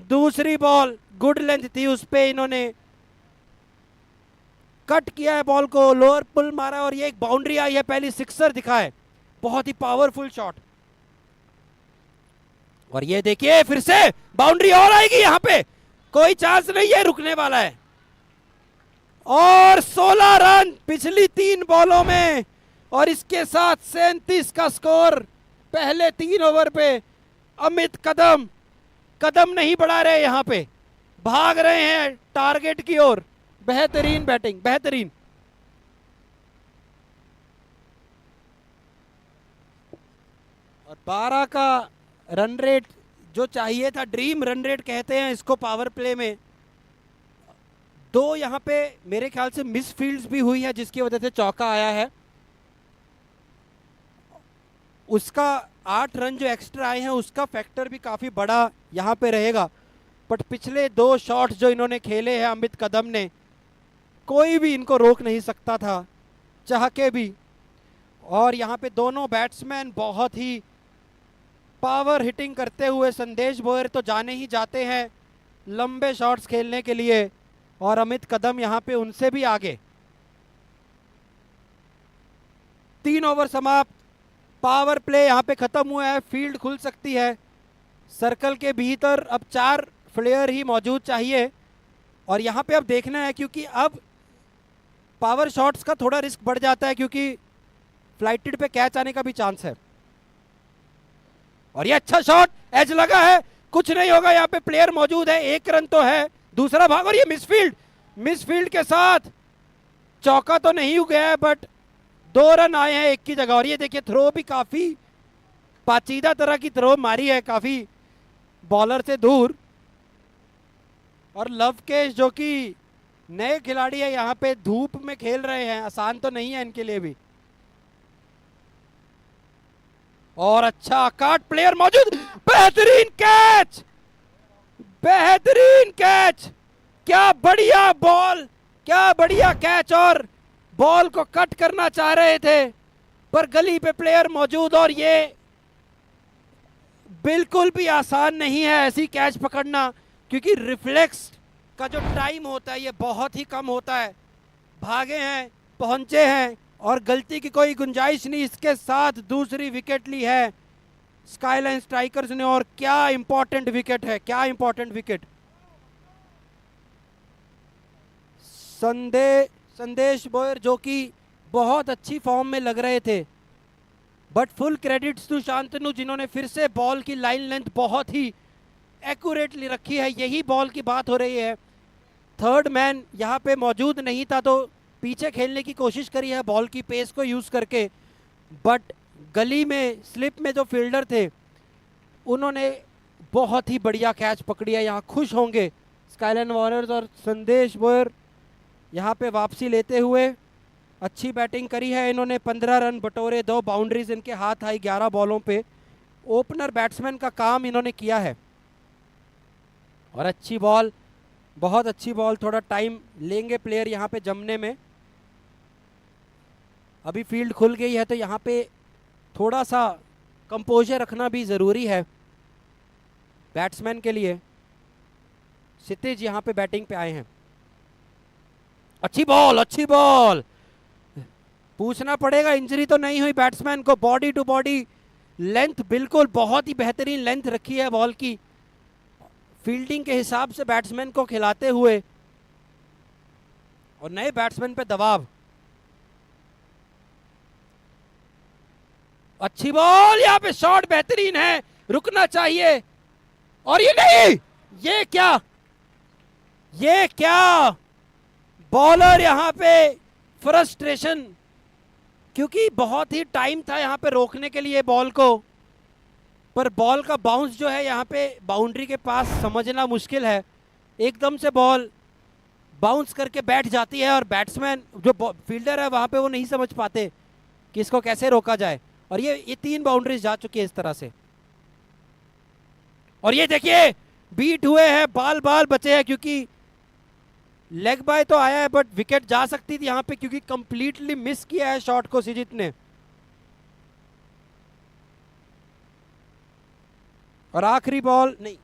दूसरी बॉल गुड लेंथ थी, उस पे इन्होंने कट किया है बॉल को, लोअर पुल मारा, और ये एक बाउंड्री आई है, पहली सिक्सर दिखा है। बहुत ही पावरफुल शॉट। और ये देखिए फिर से बाउंड्री और आएगी, यहां पे कोई चांस नहीं है रुकने वाला है। और 16 रन पिछली 3 बॉलों में, और इसके साथ 37 का स्कोर पहले 3 ओवर पे। अमित कदम कदम नहीं बढ़ा रहे, यहां पे भाग रहे हैं टारगेट की ओर। बेहतरीन बैटिंग, बेहतरीन। और 12 का रन रेट जो चाहिए था, ड्रीम रन रेट कहते हैं इसको पावर प्ले में। 2 यहाँ पे मेरे ख्याल से मिस फील्ड्स भी हुई है जिसकी वजह से चौका आया है। उसका 8 रन जो एक्स्ट्रा आए हैं उसका फैक्टर भी काफ़ी बड़ा यहाँ पे रहेगा। बट पिछले 2 शॉट्स जो इन्होंने खेले हैं अमित कदम ने, कोई भी इनको रोक नहीं सकता था चाह के भी। और यहाँ पे दोनों बैट्समैन बहुत ही पावर हिटिंग करते हुए, संदेश बोयर तो जाने ही जाते हैं लंबे शॉट्स खेलने के लिए, और अमित कदम यहाँ पे उनसे भी आगे। 3 ओवर समाप्त, पावर प्ले यहाँ पे खत्म हुआ है। फील्ड खुल सकती है, सर्कल के भीतर अब 4 प्लेयर ही मौजूद चाहिए। और यहाँ पे अब देखना है, क्योंकि अब पावर शॉट्स का थोड़ा रिस्क बढ़ जाता है, क्योंकि फ्लाइटेड पे कैच आने का भी चांस है। और ये अच्छा शॉट, एज लगा है, कुछ नहीं होगा, यहाँ पे प्लेयर मौजूद है, 1 रन तो है। दूसरा भाग, और ये मिसफील्ड के साथ चौका तो नहीं गया है, बट 2 रन आए हैं 1 की जगह। और ये देखिए थ्रो भी काफी पाचीदा तरह की थ्रो मारी है, काफी बॉलर से दूर। और लवकेश जो कि नए खिलाड़ी है, यहाँ पे धूप में खेल रहे हैं, आसान तो नहीं है इनके लिए भी। और अच्छा काट, प्लेयर मौजूद, बेहतरीन कैच, बेहतरीन कैच, क्या बढ़िया बॉल, क्या बढ़िया कैच। और बॉल को कट करना चाह रहे थे पर गली पे प्लेयर मौजूद, और ये बिल्कुल भी आसान नहीं है ऐसी कैच पकड़ना, क्योंकि रिफ्लेक्स का जो टाइम होता है ये बहुत ही कम होता है। भागे हैं, पहुंचे हैं, और गलती की कोई गुंजाइश नहीं। इसके साथ दूसरी विकेट ली है स्काईलाइन स्ट्राइकर्स ने, और क्या इंपॉर्टेंट विकेट है, क्या इंपॉर्टेंट विकेट। संदेश बोयर जो कि बहुत अच्छी फॉर्म में लग रहे थे, but full credits to Shantanu जिन्होंने फिर से बॉल की लाइन लेंथ बहुत ही एक्यूरेटली रखी है। यही बॉल की बात हो रही है। थर्ड मैन यहाँ पे मौजूद नहीं था तो पीछे खेलने की कोशिश करी है बॉल की पेस को यूज़ करके, बट गली में स्लिप में जो फील्डर थे उन्होंने बहुत ही बढ़िया कैच पकड़ी है। यहाँ खुश होंगे स्काईलाइन वॉरियर्स। और संदेश बोयर यहाँ पे वापसी लेते हुए अच्छी बैटिंग करी है इन्होंने, 15 रन बटोरे, 2 बाउंड्रीज इनके हाथ आई 11 बॉलों पे। ओपनर बैट्समैन का काम इन्होंने किया है। और अच्छी बॉल, बहुत अच्छी बॉल, थोड़ा टाइम लेंगे प्लेयर यहाँ पे जमने में। अभी फील्ड खुल गई है तो यहाँ पे थोड़ा सा कंपोजर रखना भी ज़रूरी है बैट्समैन के लिए। क्षितिज यहाँ पे बैटिंग पे आए हैं। अच्छी बॉल, अच्छी बॉल, पूछना पड़ेगा इंजरी तो नहीं हुई बैट्समैन को। बॉडी टू बॉडी लेंथ बिल्कुल बहुत ही बेहतरीन लेंथ रखी है बॉल की, फील्डिंग के हिसाब से बैट्समैन को खिलाते हुए, और नए बैट्समैन पे दबाव। अच्छी बॉल, यहाँ पे शॉट बेहतरीन है, रुकना चाहिए। और ये नहीं, ये क्या, ये क्या, बॉलर यहाँ पे फ्रस्ट्रेशन, क्योंकि बहुत ही टाइम था यहाँ पे रोकने के लिए बॉल को, पर बॉल का बाउंस जो है यहाँ पे बाउंड्री के पास समझना मुश्किल है। एकदम से बॉल बाउंस करके बैठ जाती है और बैट्समैन जो फील्डर है वहाँ पे वो नहीं समझ पाते कि इसको कैसे रोका जाए। और ये 3 बाउंड्रीज जा चुकी है इस तरह से। और ये देखिए बीट हुए हैं, बाल बाल बचे हैं, क्योंकि लेग बाय तो आया है बट विकेट जा सकती थी यहाँ पे, क्योंकि कंप्लीटली मिस किया है शॉट को सिजित ने। और आखिरी बॉल नहीं,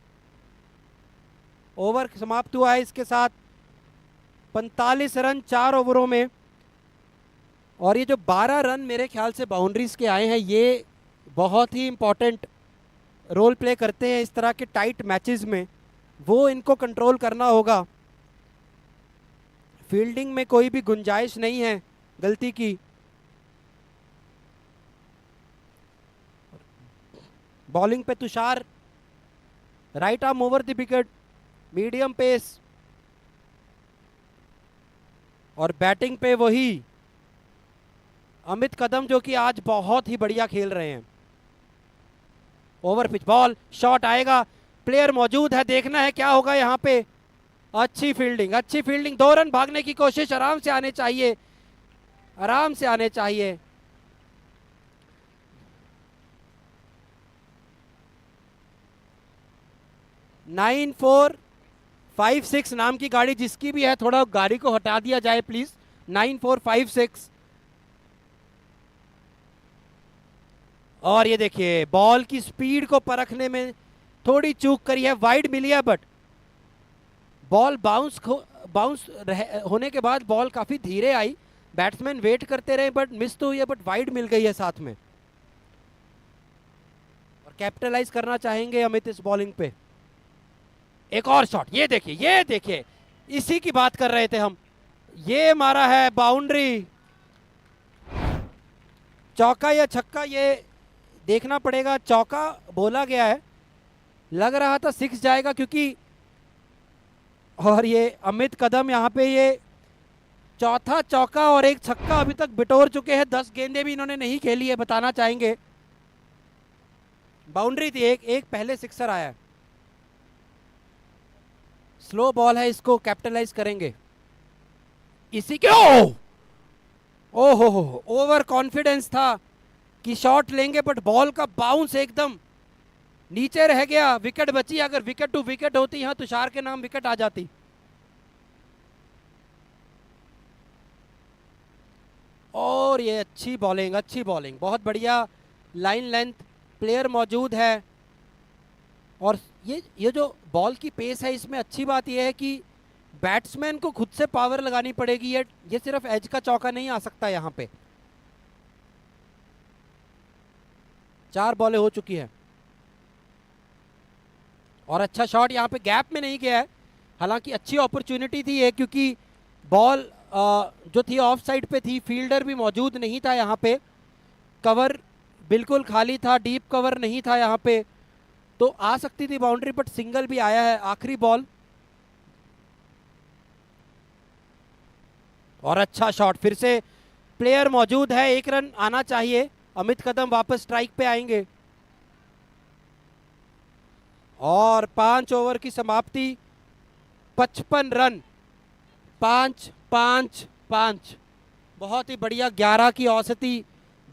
ओवर समाप्त हुआ है इसके साथ 45 रन 4 ओवरों में। और ये जो 12 रन मेरे ख्याल से बाउंड्रीज के आए हैं, ये बहुत ही इंपॉर्टेंट रोल प्ले करते हैं इस तरह के टाइट मैचेस में, वो इनको कंट्रोल करना होगा। फील्डिंग में कोई भी गुंजाइश नहीं है गलती की। बॉलिंग पे Tushar, right arm over the wicket, medium pace. और बैटिंग पे वही अमित कदम जो कि आज बहुत ही बढ़िया खेल रहे हैं। ओवर पिच बॉल, शॉट आएगा, प्लेयर मौजूद है, देखना है क्या होगा यहाँ पे। अच्छी फील्डिंग, अच्छी फील्डिंग, 2 रन भागने की कोशिश, आराम से आने चाहिए, आराम से आने चाहिए। नाइन 4 5 6 नाम की गाड़ी जिसकी भी है, थोड़ा गाड़ी को हटा दिया जाए प्लीज। 9 4 5 6। और ये देखिए बॉल की स्पीड को परखने में थोड़ी चूक करी है, वाइड मिली है, बट बॉल बाउंस होने के बाद बॉल काफी धीरे आई। बैट्समैन वेट करते रहे बट मिस तो हुई है, बट वाइड मिल गई है साथ में। और कैपिटलाइज करना चाहेंगे अमित इस बॉलिंग पे। एक और शॉट, ये देखिए, ये देखिए, इसी की बात कर रहे थे हम। ये मारा है बाउंड्री, चौका या छक्का ये देखना पड़ेगा। चौका बोला गया है, लग रहा था 6 जाएगा क्योंकि, और ये अमित कदम यहाँ पे ये चौथा चौका और एक छक्का अभी तक बिटोर चुके हैं। 10 गेंदें भी इन्होंने नहीं खेली है, बताना चाहेंगे। बाउंड्री थी, एक पहले सिक्सर आया है। स्लो बॉल है, इसको कैपिटलाइज करेंगे इसी के। ओहो हो, ओवर कॉन्फिडेंस था कि शॉट लेंगे, बट बॉल का बाउंस एकदम नीचे रह गया। विकेट बची, अगर विकेट टू विकेट होती यहां तुषार के नाम विकेट आ जाती। और ये अच्छी बॉलिंग, अच्छी बॉलिंग, बहुत बढ़िया लाइन लेंथ, प्लेयर मौजूद है। और ये जो बॉल की पेस है, इसमें अच्छी बात यह है कि बैट्समैन को खुद से पावर लगानी पड़ेगी। ये सिर्फ एज का चौका नहीं आ सकता यहाँ पे। 4 बॉलें हो चुकी है और अच्छा शॉट यहाँ पे गैप में नहीं गया है। हालांकि अच्छी अपॉर्चुनिटी थी ये, क्योंकि बॉल जो थी ऑफ साइड पे थी, फील्डर भी मौजूद नहीं था यहाँ पे, कवर बिल्कुल खाली था, डीप कवर नहीं था यहाँ पे, तो आ सकती थी बाउंड्री, बट सिंगल भी आया है। आखिरी बॉल और अच्छा शॉट, फिर से प्लेयर मौजूद है, 1 रन आना चाहिए। अमित कदम वापस स्ट्राइक पे आएंगे और 5 ओवर की समाप्ति, 55 रन, 5-5-5, बहुत ही बढ़िया। 11 की औसती,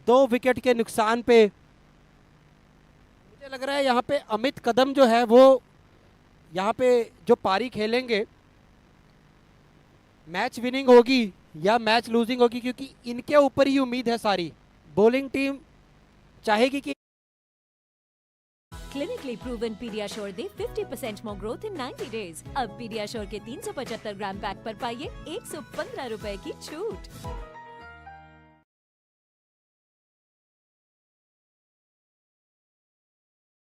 2 विकेट के नुकसान पे। मुझे लग रहा है यहाँ पे अमित कदम जो है वो यहाँ पे जो पारी खेलेंगे, मैच विनिंग होगी या मैच लूजिंग होगी, क्योंकि इनके ऊपर ही उम्मीद है सारी। बॉलिंग टीम चाहेगी कि Clinically proven Pediasure they 50% more growth in 90 days। अब Pediasure के 375 ग्राम पैक पर पाइए 115 रुपए की छूट।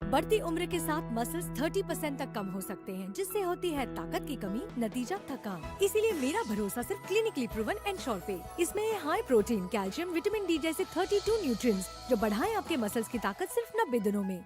बढ़ती उम्र के साथ मसल्स 30% तक कम हो सकते हैं, जिससे होती है ताकत की कमी, नतीजा थकान। इसीलिए मेरा भरोसा सिर्फ क्लिनिकली प्रूवन एनश्योर पे। इसमें है high protein, calcium, vitamin D जैसे 32 न्यूट्रिएंट्स जो बढ़ाएं आपके मसल्स की ताकत सिर्फ 90 दिनों में।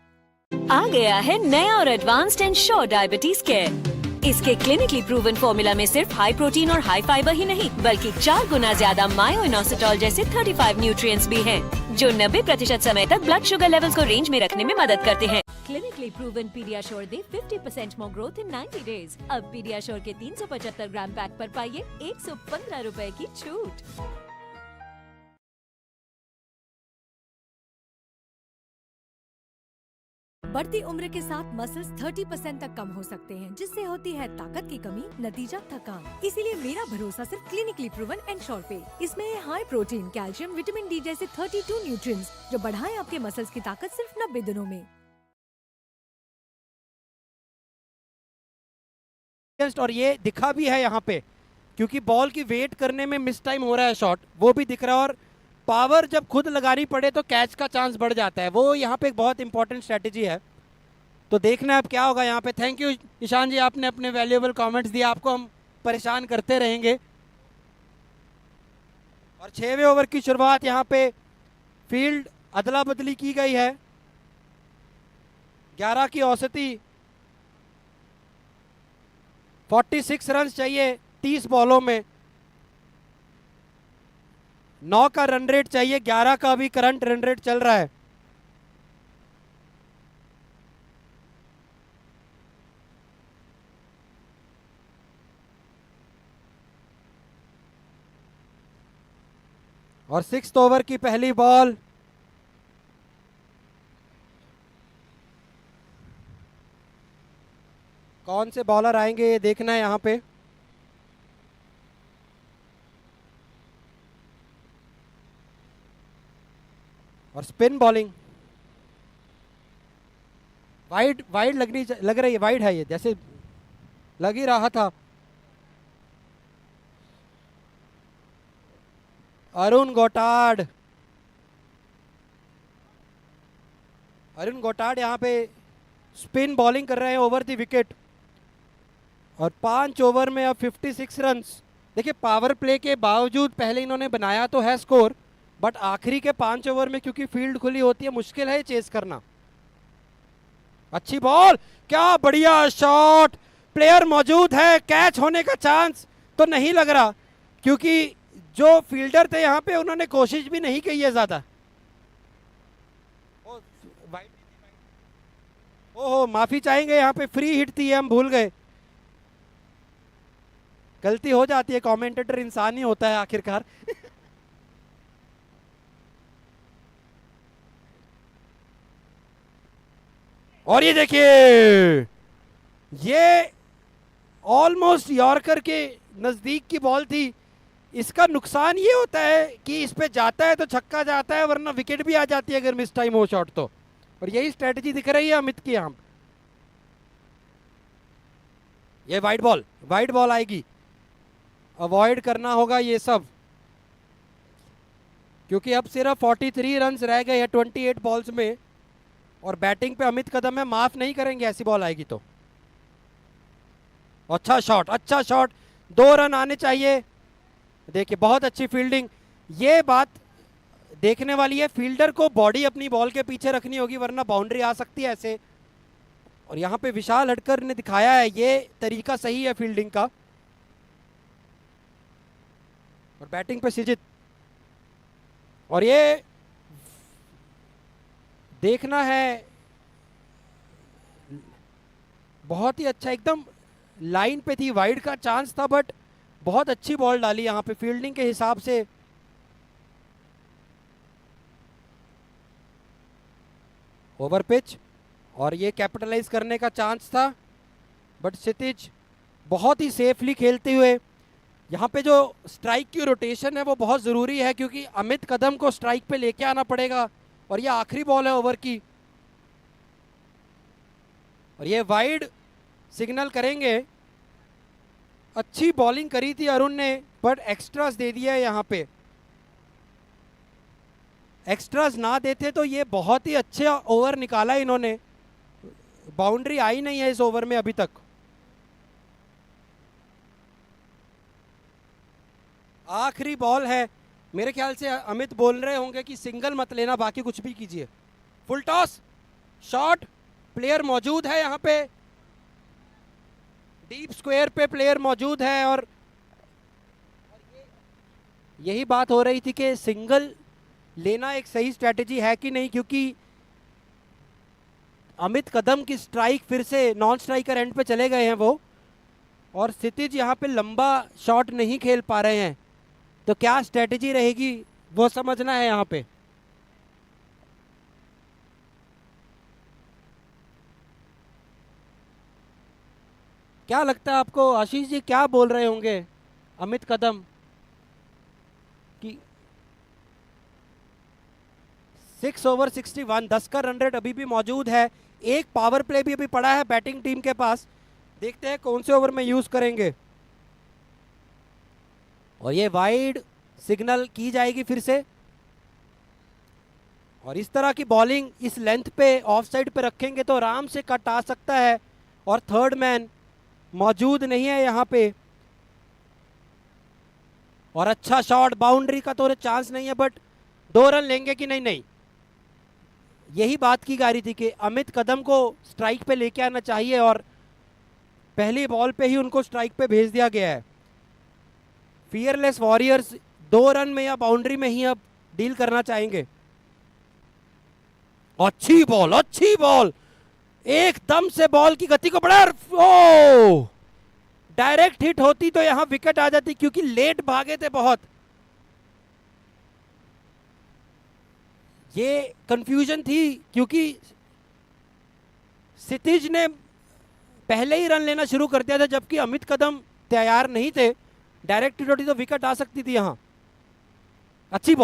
आ गया है नया और advanced and sure diabetes care. इसके क्लिनिकली प्रूवन फॉर्मूला में सिर्फ हाई प्रोटीन और हाई फाइबर ही नहीं, बल्कि 4 गुना ज्यादा मायोइनोसिटॉल जैसे 35 न्यूट्रिएंट्स भी हैं, जो 90% समय तक ब्लड शुगर लेवल्स को रेंज में रखने में मदद करते हैं। Clinically proven PediaSure they 50% more growth in 90 days. अब पीडियाश्योर के 375 ग्राम पैक पर पाइए 115 रुपए की छूट। बढ़ती उम्र के साथ मसल्स 30% तक कम हो सकते हैं, जिससे होती है ताकत की कमी, नतीजा थकान। इसीलिए मेरा भरोसा सिर्फ क्लिनिकली प्रूवन एनश्योर पे। इसमें है high protein, calcium, vitamin D जैसे 32 न्यूट्रिएंट्स जो बढ़ाएं आपके मसल्स की ताकत सिर्फ 90 दिनों में। और ये दिखा भी है यहाँ पे, क्योंकि बॉल की वेट करने में मिस टाइम हो रहा है, शॉट वो भी दिख रहा है। और पावर जब खुद लगानी पड़े तो कैच का चांस बढ़ जाता है, वो यहाँ पे एक बहुत इंपॉर्टेंट स्ट्रेटेजी है। तो देखना अब क्या होगा यहाँ पे। थैंक यू ईशान जी, आपने अपने वैल्यूएबल कमेंट्स दिए, आपको हम परेशान करते रहेंगे। और 6वें ओवर की शुरुआत यहाँ पे फील्ड अदला बदली की गई है। 11 की औसती, 46 रन चाहिए 30 बॉलों में। 9 का रन रेट चाहिए, 11 का अभी करंट रन रेट चल रहा है। और 6th ओवर की पहली बॉल, कौन से बॉलर आएंगे ये देखना है यहां पे। और स्पिन बॉलिंग, वाइड वाइड लग रही है, वाइड है ये, जैसे लग ही रहा था। अरुण गोटार्ड, अरुण गोटार्ड यहाँ पे स्पिन बॉलिंग कर रहे हैं ओवर द विकेट। और 5 ओवर में अब 56 रन्स। देखिए पावर प्ले के बावजूद पहले इन्होंने बनाया तो है स्कोर, बट आखिरी के 5 ओवर में क्योंकि फील्ड खुली होती है, मुश्किल है चेस करना। अच्छी बॉल, क्या बढ़िया शॉट, प्लेयर मौजूद है, कैच होने का चांस तो नहीं लग रहा, क्योंकि जो फील्डर थे यहाँ पे उन्होंने कोशिश भी नहीं की है ज्यादा। ओहो, माफी चाहेंगे, यहाँ पे फ्री हिट थी, हम भूल गए। गलती हो जाती है, कमेंटेटर इंसान ही होता है आखिरकार। और ये देखिए, ये ऑलमोस्ट यॉर्कर के नजदीक की बॉल थी। इसका नुकसान ये होता है कि इस पे जाता है तो छक्का जाता है, वरना विकेट भी आ जाती है अगर मिस टाइम हो शॉट तो। और यही स्ट्रेटजी दिख रही है अमित की यहाँ। ये वाइड बॉल आएगी, अवॉइड करना होगा ये सब, क्योंकि अब सिर्फ 43 रन्स रह गए हैं 28 बॉल्स में। और बैटिंग पे अमित कदम है, माफ नहीं करेंगे ऐसी बॉल आएगी तो। अच्छा शॉट, 2 रन आने चाहिए। देखिए बहुत अच्छी फील्डिंग। ये बात देखने वाली है, फील्डर को बॉडी अपनी बॉल के पीछे रखनी होगी, वरना बाउंड्री आ सकती है ऐसे। और यहाँ पे विशाल हटकर ने दिखाया है ये तरीका सही है फील्डिंग का। और बैटिंग पे सिजित, और ये देखना है, बहुत ही अच्छा, एकदम लाइन पे थी, वाइड का चांस था, बट बहुत अच्छी बॉल डाली यहाँ पे फील्डिंग के हिसाब से। ओवर पिच, और ये कैपिटलाइज करने का चांस था, बट क्षितिज बहुत ही सेफली खेलते हुए। यहाँ पे जो स्ट्राइक की रोटेशन है वो बहुत ज़रूरी है, क्योंकि अमित कदम को स्ट्राइक पे लेके आना पड़ेगा। और ये आखिरी बॉल है ओवर की, और ये वाइड सिग्नल करेंगे। अच्छी बॉलिंग करी थी अरुण ने, बट एक्स्ट्रास दे दिया है यहाँ पे। एक्स्ट्रास ना देते तो ये बहुत ही अच्छा ओवर निकाला इन्होंने। बाउंड्री आई नहीं है इस ओवर में अभी तक। आखिरी बॉल है, मेरे ख्याल से अमित बोल रहे होंगे कि सिंगल मत लेना, बाकी कुछ भी कीजिए। फुल टॉस, शॉट, प्लेयर मौजूद है यहाँ पे, डीप स्क्वायर पे प्लेयर मौजूद है। और यही बात हो रही थी कि सिंगल लेना एक सही स्ट्रेटेजी है कि नहीं, क्योंकि अमित कदम की स्ट्राइक फिर से नॉन स्ट्राइकर एंड पे चले गए हैं वो, और क्षितिज यहाँ पे लंबा शॉट नहीं खेल पा रहे हैं। तो क्या स्ट्रेटेजी रहेगी वो समझना है यहाँ पे। क्या लगता है आपको आशीष जी, क्या बोल रहे होंगे अमित कदम कि 6 ओवर 61, 10 का रन रेट अभी भी मौजूद है। एक पावर प्ले भी अभी पड़ा है बैटिंग टीम के पास, देखते हैं कौन से ओवर में यूज करेंगे। और ये वाइड सिग्नल की जाएगी फिर से। और इस तरह की बॉलिंग इस लेंथ पे ऑफ साइड पे रखेंगे तो आराम से कट आ सकता है। और थर्ड मैन मौजूद नहीं है यहाँ पे। और अच्छा शॉट, बाउंड्री का तो चांस नहीं है, बट 2 रन लेंगे कि नहीं? नहीं, यही बात की जा रही थी कि अमित कदम को स्ट्राइक पे लेके आना चाहिए और पहली बॉल पे ही उनको स्ट्राइक पे भेज दिया गया है। फियरलेस वॉरियर्स 2 रन में या बाउंड्री में ही अब डील करना चाहेंगे। अच्छी बॉल, एकदम से बॉल की गति को बढ़ा, ओ डायरेक्ट हिट होती तो यहां विकेट आ जाती, क्योंकि लेट भागे थे बहुत। ये कंफ्यूजन थी क्योंकि क्षितिज ने पहले ही रन लेना शुरू कर दिया था, जबकि अमित कदम तैयार नहीं थे। डायरेक्ट हिट होती तो विकेट आ सकती थी यहां। अच्छी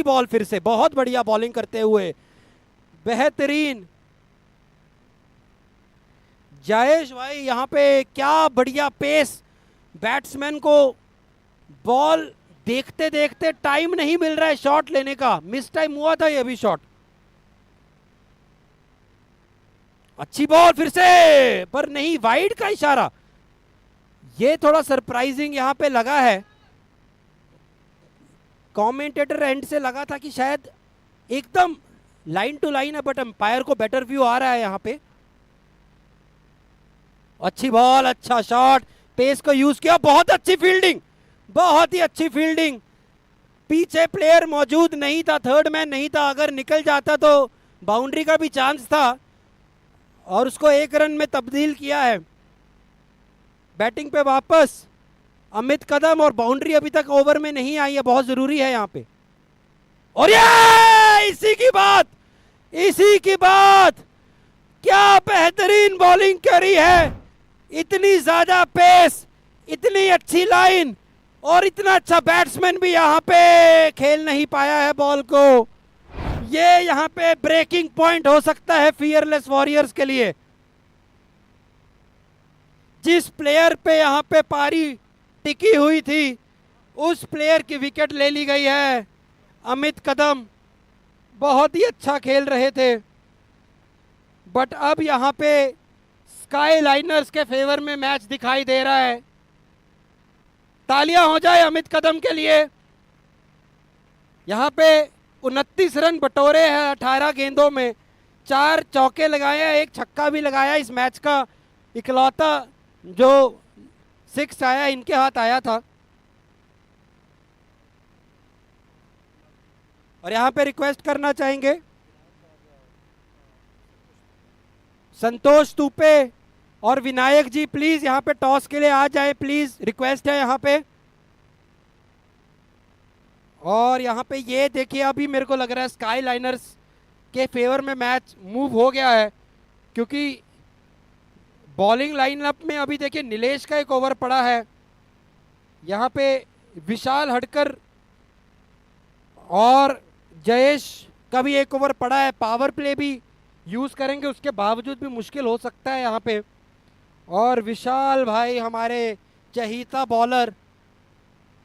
बॉल, फिर से बहुत बढ़िया बॉलिंग करते हुए, बेहतरीन जयेश भाई, यहां पे क्या बढ़िया पेस। बैट्समैन को बॉल देखते देखते टाइम नहीं मिल रहा है शॉट लेने का, मिस टाइम हुआ था ये भी शॉट। अच्छी बॉल फिर से, पर नहीं, वाइड का इशारा। ये थोड़ा सरप्राइजिंग यहां पे लगा है। कमेंटेटर एंड से लगा था कि शायद एकदम लाइन टू लाइन है, बट अंपायर को बेटर व्यू आ रहा है यहां पे। अच्छी बॉल, अच्छा शॉट, पेस को यूज किया, बहुत अच्छी फील्डिंग, बहुत ही अच्छी फील्डिंग। पीछे प्लेयर मौजूद नहीं था, थर्ड मैन नहीं था, अगर निकल जाता तो बाउंड्री का भी चांस था और उसको 1 रन में तब्दील किया है। बैटिंग पे वापस अमित कदम और बाउंड्री अभी तक ओवर में नहीं आई है, बहुत जरूरी है यहां पे। और ये इसी की बात, क्या बेहतरीन बॉलिंग करी है, इतनी ज्यादा पेस, इतनी अच्छी लाइन और इतना अच्छा बैट्समैन भी यहां पे खेल नहीं पाया है बॉल को। ये यहां पे ब्रेकिंग पॉइंट हो सकता है फियरलेस वॉरियर्स के लिए। जिस प्लेयर पे यहां पे पारी टिकी हुई थी, उस प्लेयर की विकेट ले ली गई है। अमित कदम बहुत ही अच्छा खेल रहे थे, बट अब यहां पे स्काई लाइनर्स के फेवर में मैच दिखाई दे रहा है। तालियां हो जाए अमित कदम के लिए। यहां पे 29 रन बटोरे हैं 18 गेंदों में, 4 चौके लगाए हैं, 1 छक्का भी लगाया। इस मैच का इकलौता जो 6 आया इनके हाथ आया था। और यहां पे रिक्वेस्ट करना चाहेंगे संतोष तुपे और विनायक जी, प्लीज यहां पे टॉस के लिए आ जाए, प्लीज रिक्वेस्ट है यहां पे। और यहां पे ये देखिए, अभी मेरे को लग रहा है स्काई लाइनर्स के फेवर में मैच मूव हो गया है, क्योंकि बॉलिंग लाइनअप में अभी देखिए नीलेश का 1 ओवर पड़ा है, यहां पे विशाल हटकर और जयेश का भी 1 ओवर पड़ा है। पावर प्ले भी यूज करेंगे, उसके बावजूद भी मुश्किल हो सकता है यहाँ पे। और विशाल भाई हमारे चहीता बॉलर,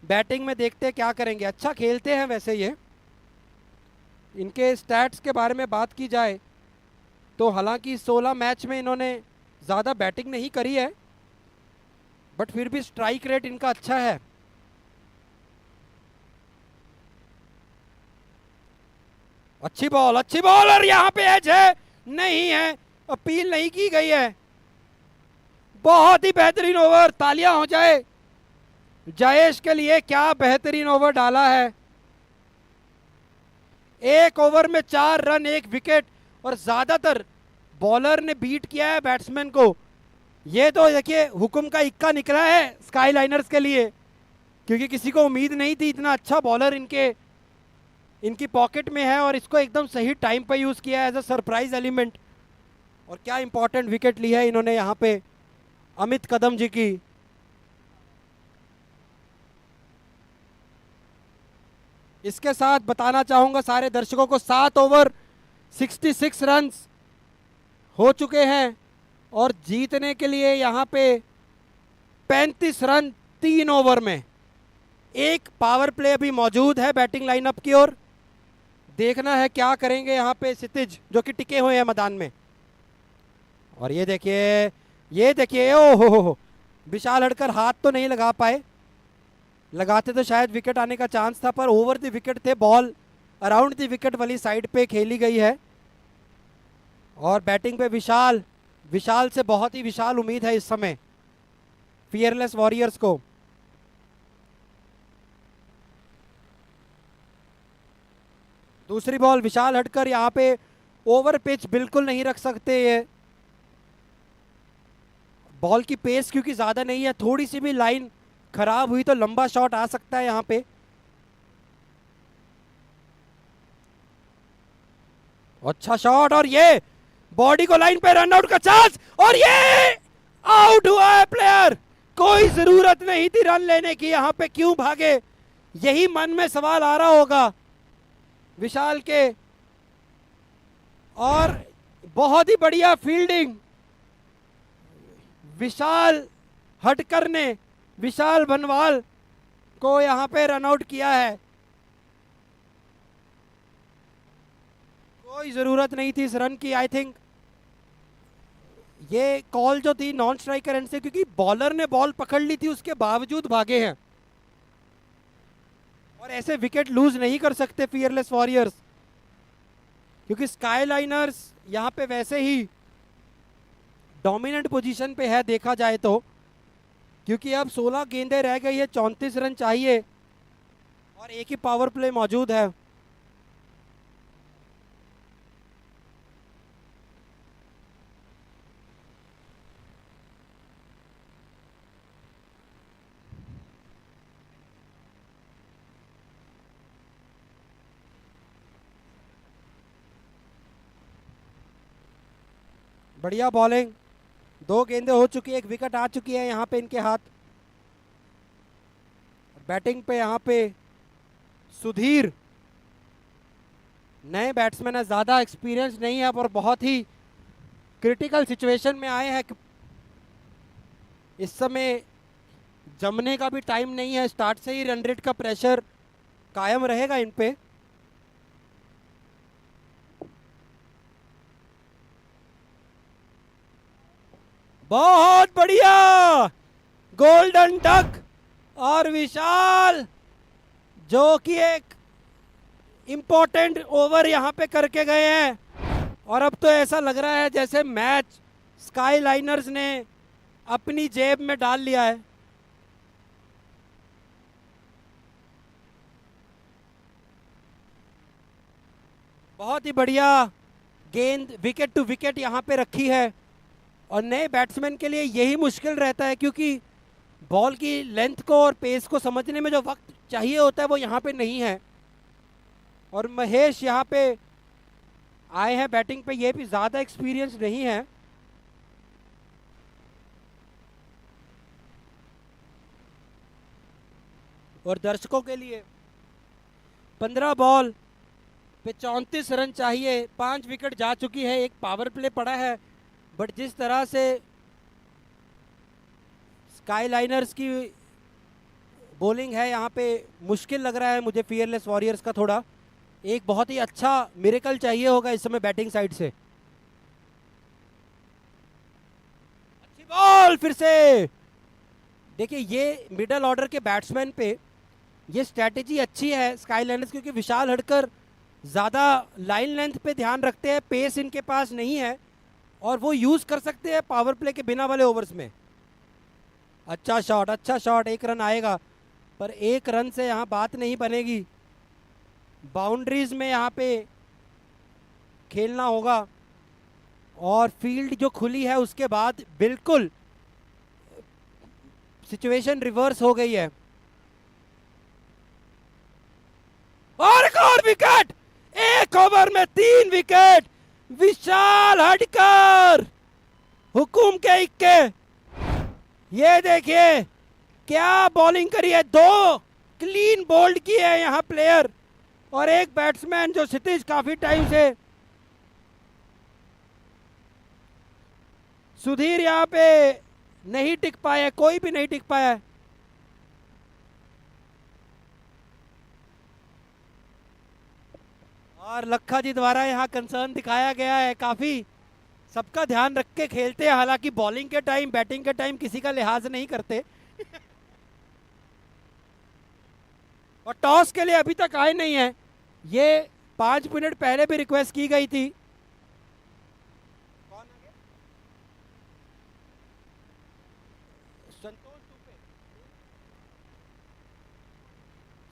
बैटिंग में देखते हैं क्या करेंगे। अच्छा खेलते हैं वैसे ये। इनके स्टैट्स के बारे में बात की जाए तो हालांकि 16 मैच में इन्होंने ज़्यादा बैटिंग नहीं करी है, बट फिर भी स्ट्राइक रेट इनका अच्छा है। अच्छी बॉल और यहाँ पे एज है, नहीं है, अपील नहीं की गई है। बहुत ही बेहतरीन ओवर, तालियां हो जाए जयेश के लिए, क्या बेहतरीन ओवर डाला है। 1 ओवर में 4 रन 1 विकेट, और ज्यादातर बॉलर ने बीट किया है बैट्समैन को। ये तो देखिए हुक्म का इक्का निकला है स्काई लाइनर्स के लिए, क्योंकि किसी को उम्मीद नहीं थी इतना अच्छा बॉलर इनकी पॉकेट में है, और इसको एकदम सही टाइम पे यूज किया है एज अ सरप्राइज एलिमेंट। और क्या इंपॉर्टेंट विकेट ली है इन्होंने यहाँ पे अमित कदम जी की। इसके साथ बताना चाहूंगा सारे दर्शकों को, 7 ओवर 66 रन्स हो चुके हैं, और जीतने के लिए यहाँ पे 35 रन 3 ओवर में। 1 पावर प्ले भी मौजूद है बैटिंग लाइनअप की ओर। देखना है क्या करेंगे यहाँ पे क्षितिज, जो कि टिके हुए हैं मैदान में। और ये देखिए ओ हो, विशाल हटकर हाथ तो नहीं लगा पाए। लगाते तो शायद विकेट आने का चांस था, पर ओवर द विकेट थे, बॉल अराउंड द विकेट वाली साइड पे खेली गई है। और बैटिंग पे विशाल, विशाल से बहुत ही विशाल उम्मीद है इस समय फियरलेस वॉरियर्स को। दूसरी बॉल, विशाल हटकर यहाँ पे ओवर पिच बिल्कुल नहीं रख सकते ये। बॉल की पेस क्योंकि ज्यादा नहीं है, थोड़ी सी भी लाइन खराब हुई तो लंबा शॉट आ सकता है यहाँ पे। अच्छा शॉट, और ये बॉडी को लाइन पे रन आउट का चांस, और ये आउट हुआ है प्लेयर। कोई जरूरत नहीं थी रन लेने की, यहाँ पे क्यों भागे, यही मन में सवाल आ रहा होगा विशाल के। और बहुत ही बढ़िया फील्डिंग विशाल हटकर ने विशाल बनवाल को यहां पे रन आउट किया है। कोई जरूरत नहीं थी इस रन की। आई थिंक ये कॉल जो थी नॉन स्ट्राइकर एंड से, क्योंकि बॉलर ने बॉल पकड़ ली थी उसके बावजूद भागे हैं, और ऐसे विकेट लूज नहीं कर सकते फियरलेस वॉरियर्स, क्योंकि स्काईलाइनर्स यहां पे वैसे ही डोमिनेंट पोजीशन पे है देखा जाए तो, क्योंकि अब 16 गेंदें रह गई है, 34 रन चाहिए और एक ही पावर प्ले मौजूद है। बढ़िया बॉलिंग, 2 गेंदें हो चुकी है, 1 विकेट आ चुकी है यहाँ पे इनके हाथ। बैटिंग पे यहाँ पे सुधीर, नए बैट्समैन है, ज़्यादा एक्सपीरियंस नहीं है, पर बहुत ही क्रिटिकल सिचुएशन में आए हैं। इस समय जमने का भी टाइम नहीं है, स्टार्ट से ही रन रेट का प्रेशर कायम रहेगा इन पे। बहुत बढ़िया गोल्डन डक, और विशाल जो कि एक इंपॉर्टेंट ओवर यहां पे करके गए हैं, और अब तो ऐसा लग रहा है जैसे मैच स्काईलाइनर्स ने अपनी जेब में डाल लिया है। बहुत ही बढ़िया गेंद विकेट टू विकेट यहां पे रखी है, और नए बैट्समैन के लिए यही मुश्किल रहता है, क्योंकि बॉल की लेंथ को और पेस को समझने में जो वक्त चाहिए होता है वो यहाँ पे नहीं है। और महेश यहाँ पे आए हैं बैटिंग पे, ये भी ज़्यादा एक्सपीरियंस नहीं है। और दर्शकों के लिए 15 बॉल पे 34 रन चाहिए, 5 विकेट जा चुकी है, 1 पावर प्ले पड़ा है, बट जिस तरह से स्काईलाइनर्स की बॉलिंग है यहाँ पे, मुश्किल लग रहा है मुझे फियरलेस वॉरियर्स का थोड़ा। एक बहुत ही अच्छा मिरेकल चाहिए होगा इस समय बैटिंग साइड से। अच्छी बॉल फिर से। देखिए ये मिडल ऑर्डर के बैट्समैन पे ये स्ट्रैटेजी अच्छी है स्काईलाइनर्स, क्योंकि विशाल हटकर ज़्यादा लाइन लेंथ पे ध्यान रखते हैं, पेस इनके पास नहीं है, और वो यूज़ कर सकते हैं पावर प्ले के बिना वाले ओवर्स में। अच्छा शॉट, अच्छा शॉट, 1 रन आएगा, पर 1 रन से यहाँ बात नहीं बनेगी। बाउंड्रीज में यहाँ पे खेलना होगा, और फील्ड जो खुली है उसके बाद बिल्कुल सिचुएशन रिवर्स हो गई है। और एक और विकेट, 1 ओवर में 3 विकेट, विशाल हटकर हुकुम के इक्के। ये देखिए क्या बॉलिंग करी है, 2 क्लीन बोल्ड की है यहाँ प्लेयर, और एक बैट्समैन जो क्षितिज काफी टाइम से, सुधीर यहाँ पे नहीं टिक पाया, कोई भी नहीं टिक पाया। और लखा जी द्वारा यहाँ कंसर्न दिखाया गया है, काफी सबका ध्यान रख के खेलते हैं, हालांकि बॉलिंग के टाइम बैटिंग के टाइम किसी का लिहाज नहीं करते। और टॉस के लिए अभी तक आए नहीं है। ये 5 मिनट पहले भी रिक्वेस्ट की गई थी।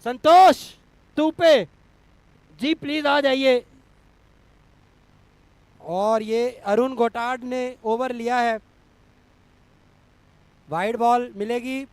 संतोष तुपे जी प्लीज आ जाइए। और ये अरुण गोटाड ने ओवर लिया है। वाइड बॉल मिलेगी।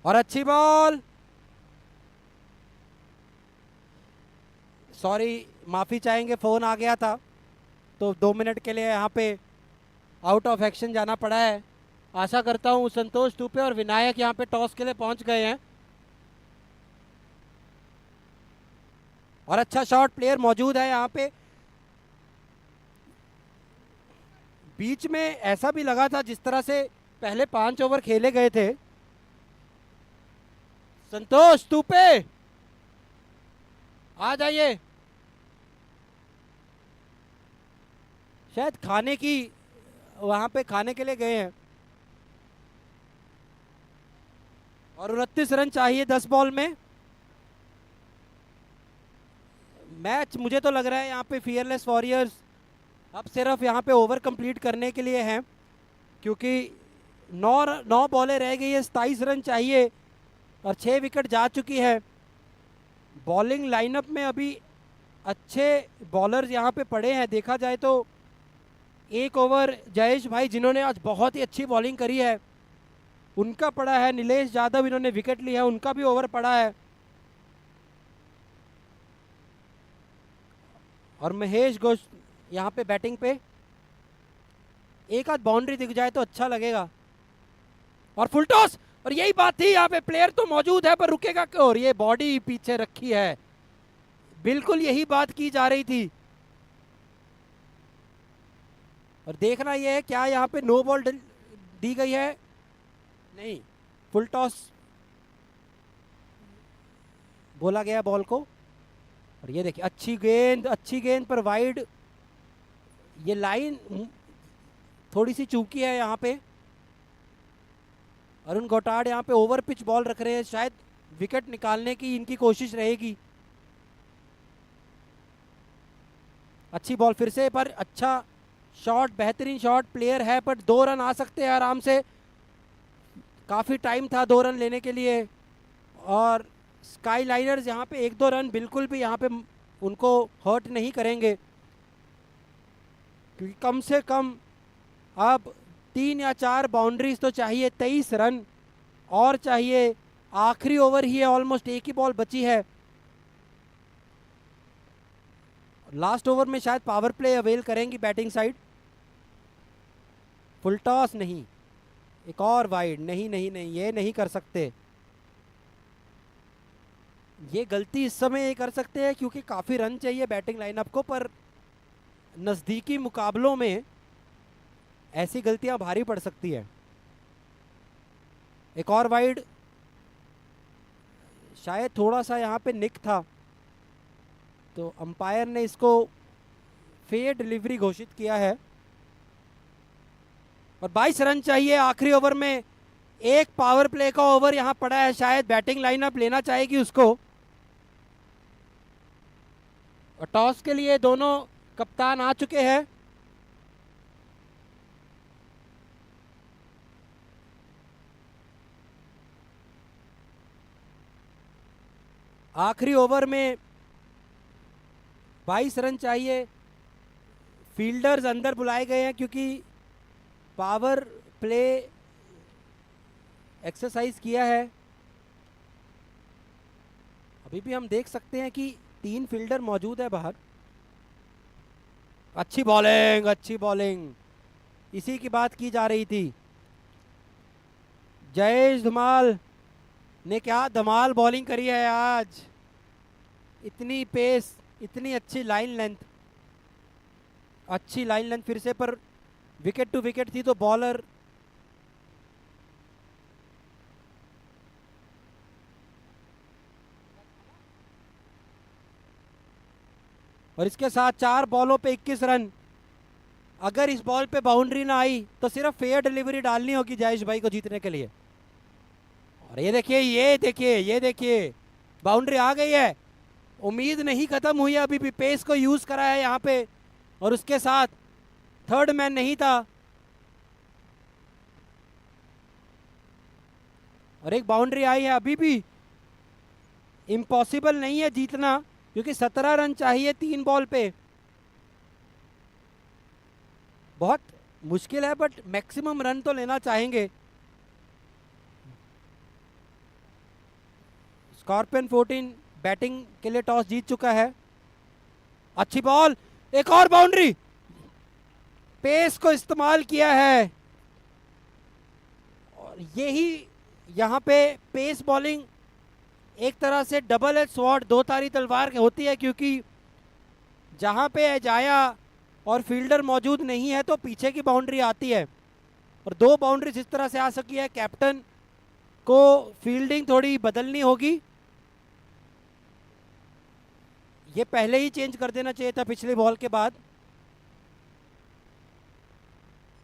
और अच्छी बॉल, सॉरी माफ़ी चाहेंगे, फ़ोन आ गया था तो 2 मिनट के लिए यहाँ पे आउट ऑफ एक्शन जाना पड़ा है। आशा करता हूँ संतोष तुपे और विनायक यहाँ पे टॉस के लिए पहुँच गए हैं। और अच्छा शॉट प्लेयर मौजूद है यहाँ पे। बीच में ऐसा भी लगा था जिस तरह से पहले 5 ओवर खेले गए थे। संतोष तुपे आ जाइए। शायद खाने की वहां पे खाने के लिए गए हैं। और 29 रन चाहिए 10 बॉल में। मैच मुझे तो लग रहा है यहाँ पे फियरलेस वॉरियर्स अब सिर्फ यहाँ पे ओवर कंप्लीट करने के लिए हैं, क्योंकि 9 बॉलें रह गई है, 27 रन चाहिए और 6 विकेट जा चुकी है। बॉलिंग लाइनअप में अभी अच्छे बॉलर्स यहाँ पे पड़े हैं। देखा जाए तो एक ओवर जयेश भाई जिन्होंने आज बहुत ही अच्छी बॉलिंग करी है उनका पड़ा है। नीलेश यादव इन्होंने विकेट लिया है, उनका भी ओवर पड़ा है। और महेश घोष यहाँ पे बैटिंग पे। एक आध बाउंड्री दिख जाए तो अच्छा लगेगा। और फुल टॉस, और यही बात थी, यहाँ पे प्लेयर तो मौजूद है पर रुकेगा और ये बॉडी पीछे रखी है। बिल्कुल यही बात की जा रही थी। और देखना ये है क्या यहाँ पे नो बॉल दी गई है, नहीं, फुल टॉस बोला गया बॉल को। और ये देखिए अच्छी गेंद पर वाइड। ये लाइन थोड़ी सी चूकी है यहाँ पे। अरुण गोटाड यहाँ पे ओवर पिच बॉल रख रहे हैं, शायद विकेट निकालने की इनकी कोशिश रहेगी। अच्छी बॉल फिर से, पर अच्छा शॉट, बेहतरीन शॉट, प्लेयर है पर 2 रन आ सकते हैं आराम से। काफ़ी टाइम था 2 रन लेने के लिए। और स्काई लाइनर्स यहाँ पे 1-2 रन बिल्कुल भी यहाँ पे उनको हर्ट नहीं करेंगे, क्योंकि कम से कम अब 3 या 4 बाउंड्रीज तो चाहिए। 23 रन और चाहिए। आखिरी ओवर ही है, ऑलमोस्ट एक ही बॉल बची है। लास्ट ओवर में शायद पावर प्ले अवेल करेंगी बैटिंग साइड। फुल टॉस नहीं, एक और वाइड, नहीं नहीं नहीं, ये नहीं कर सकते। ये गलती इस समय ये कर सकते हैं क्योंकि काफ़ी रन चाहिए बैटिंग लाइनअप को, पर नज़दीकी मुकाबलों में ऐसी गलतियां भारी पड़ सकती है। एक और वाइड, शायद थोड़ा सा यहाँ पे निक था तो अंपायर ने इसको फेयर डिलीवरी घोषित किया है। और 22 रन चाहिए आखिरी ओवर में। एक पावर प्ले का ओवर यहाँ पड़ा है, शायद बैटिंग लाइनअप लेना चाहेगी उसको। और टॉस के लिए दोनों कप्तान आ चुके हैं। आखिरी ओवर में 22 रन चाहिए। फील्डर्स अंदर बुलाए गए हैं क्योंकि पावर प्ले एक्सरसाइज किया है। अभी भी हम देख सकते हैं कि 3 फील्डर मौजूद है बाहर। अच्छी बॉलिंग, अच्छी बॉलिंग, इसी की बात की जा रही थी। जयेश धुमाल ने क्या धमाल बॉलिंग करी है आज, इतनी पेस, इतनी अच्छी लाइन लेंथ, अच्छी लाइन लेंथ फिर से, पर विकेट टू विकेट थी तो बॉलर और इसके साथ 4 बॉलों पे 21 रन। अगर इस बॉल पे बाउंड्री ना आई तो सिर्फ फेयर डिलीवरी डालनी होगी जयेश भाई को जीतने के लिए। और ये देखिए, ये देखिए, ये देखिए, बाउंड्री आ गई है। उम्मीद नहीं खत्म हुई है, अभी भी पेस को यूज करा है यहाँ पे, और उसके साथ थर्ड मैन नहीं था। और एक बाउंड्री आई है। अभी भी इम्पॉसिबल नहीं है जीतना, क्योंकि 17 रन चाहिए 3 बॉल पे। बहुत मुश्किल है, बट मैक्सिमम रन तो लेना चाहेंगे। स्कॉर्पियन 14 बैटिंग के लिए टॉस जीत चुका है। अच्छी बॉल, एक और बाउंड्री, पेस को इस्तेमाल किया है। और यही यहाँ पे पेस बॉलिंग एक तरह से डबल एज स्वॉर्ड, 2 धारी तलवार होती है, क्योंकि जहाँ पे एजाया और फील्डर मौजूद नहीं है तो पीछे की बाउंड्री आती है, और 2 बाउंड्रीज इस तरह से आ सकी है। कैप्टन को फील्डिंग थोड़ी बदलनी होगी, ये पहले ही चेंज कर देना चाहिए था पिछली बॉल के बाद।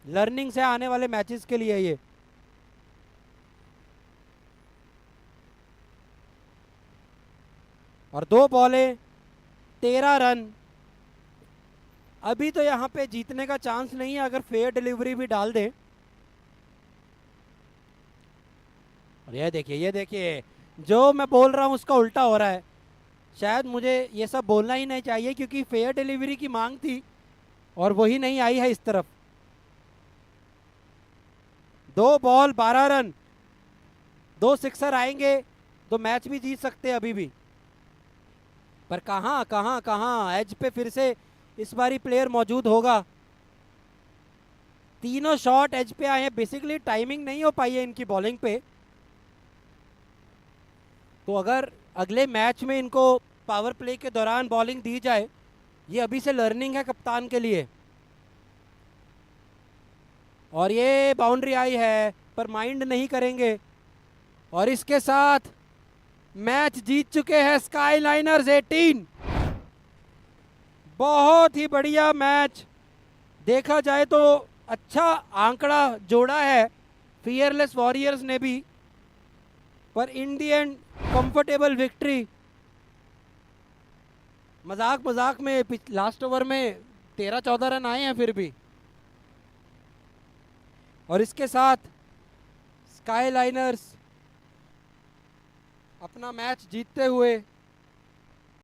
लर्निंग से आने वाले मैचेस के लिए ये। और 2 बॉलें 13 रन। अभी तो यहाँ पे जीतने का चांस नहीं है अगर फेयर डिलीवरी भी डाल दे। और ये देखिए, ये देखिए, जो मैं बोल रहा हूँ उसका उल्टा हो रहा है। शायद मुझे ये सब बोलना ही नहीं चाहिए, क्योंकि फेयर डिलीवरी की मांग थी और वही नहीं आई है इस तरफ। 2 बॉल 12 रन, 2 सिक्सर आएंगे तो मैच भी जीत सकते हैं अभी भी। पर कहाँ कहाँ कहाँ एज पे फिर से इस बारी प्लेयर मौजूद होगा। तीनों शॉट एज पे आए हैं। बेसिकली टाइमिंग नहीं हो पाई है इनकी बॉलिंग पे, तो अगर अगले मैच में इनको पावर प्ले के दौरान बॉलिंग दी जाए, ये अभी से लर्निंग है कप्तान के लिए। और ये बाउंड्री आई है, पर माइंड नहीं करेंगे। और इसके साथ मैच जीत चुके हैं स्काईलाइनर्स 18। बहुत ही बढ़िया मैच, देखा जाए तो अच्छा आंकड़ा जोड़ा है फियरलेस वॉरियर्स ने भी, पर इंडियन कंफर्टेबल विक्ट्री। मजाक मजाक में लास्ट ओवर में 13-14 रन आए हैं फिर भी। और इसके साथ स्काईलाइनर्स अपना मैच जीतते हुए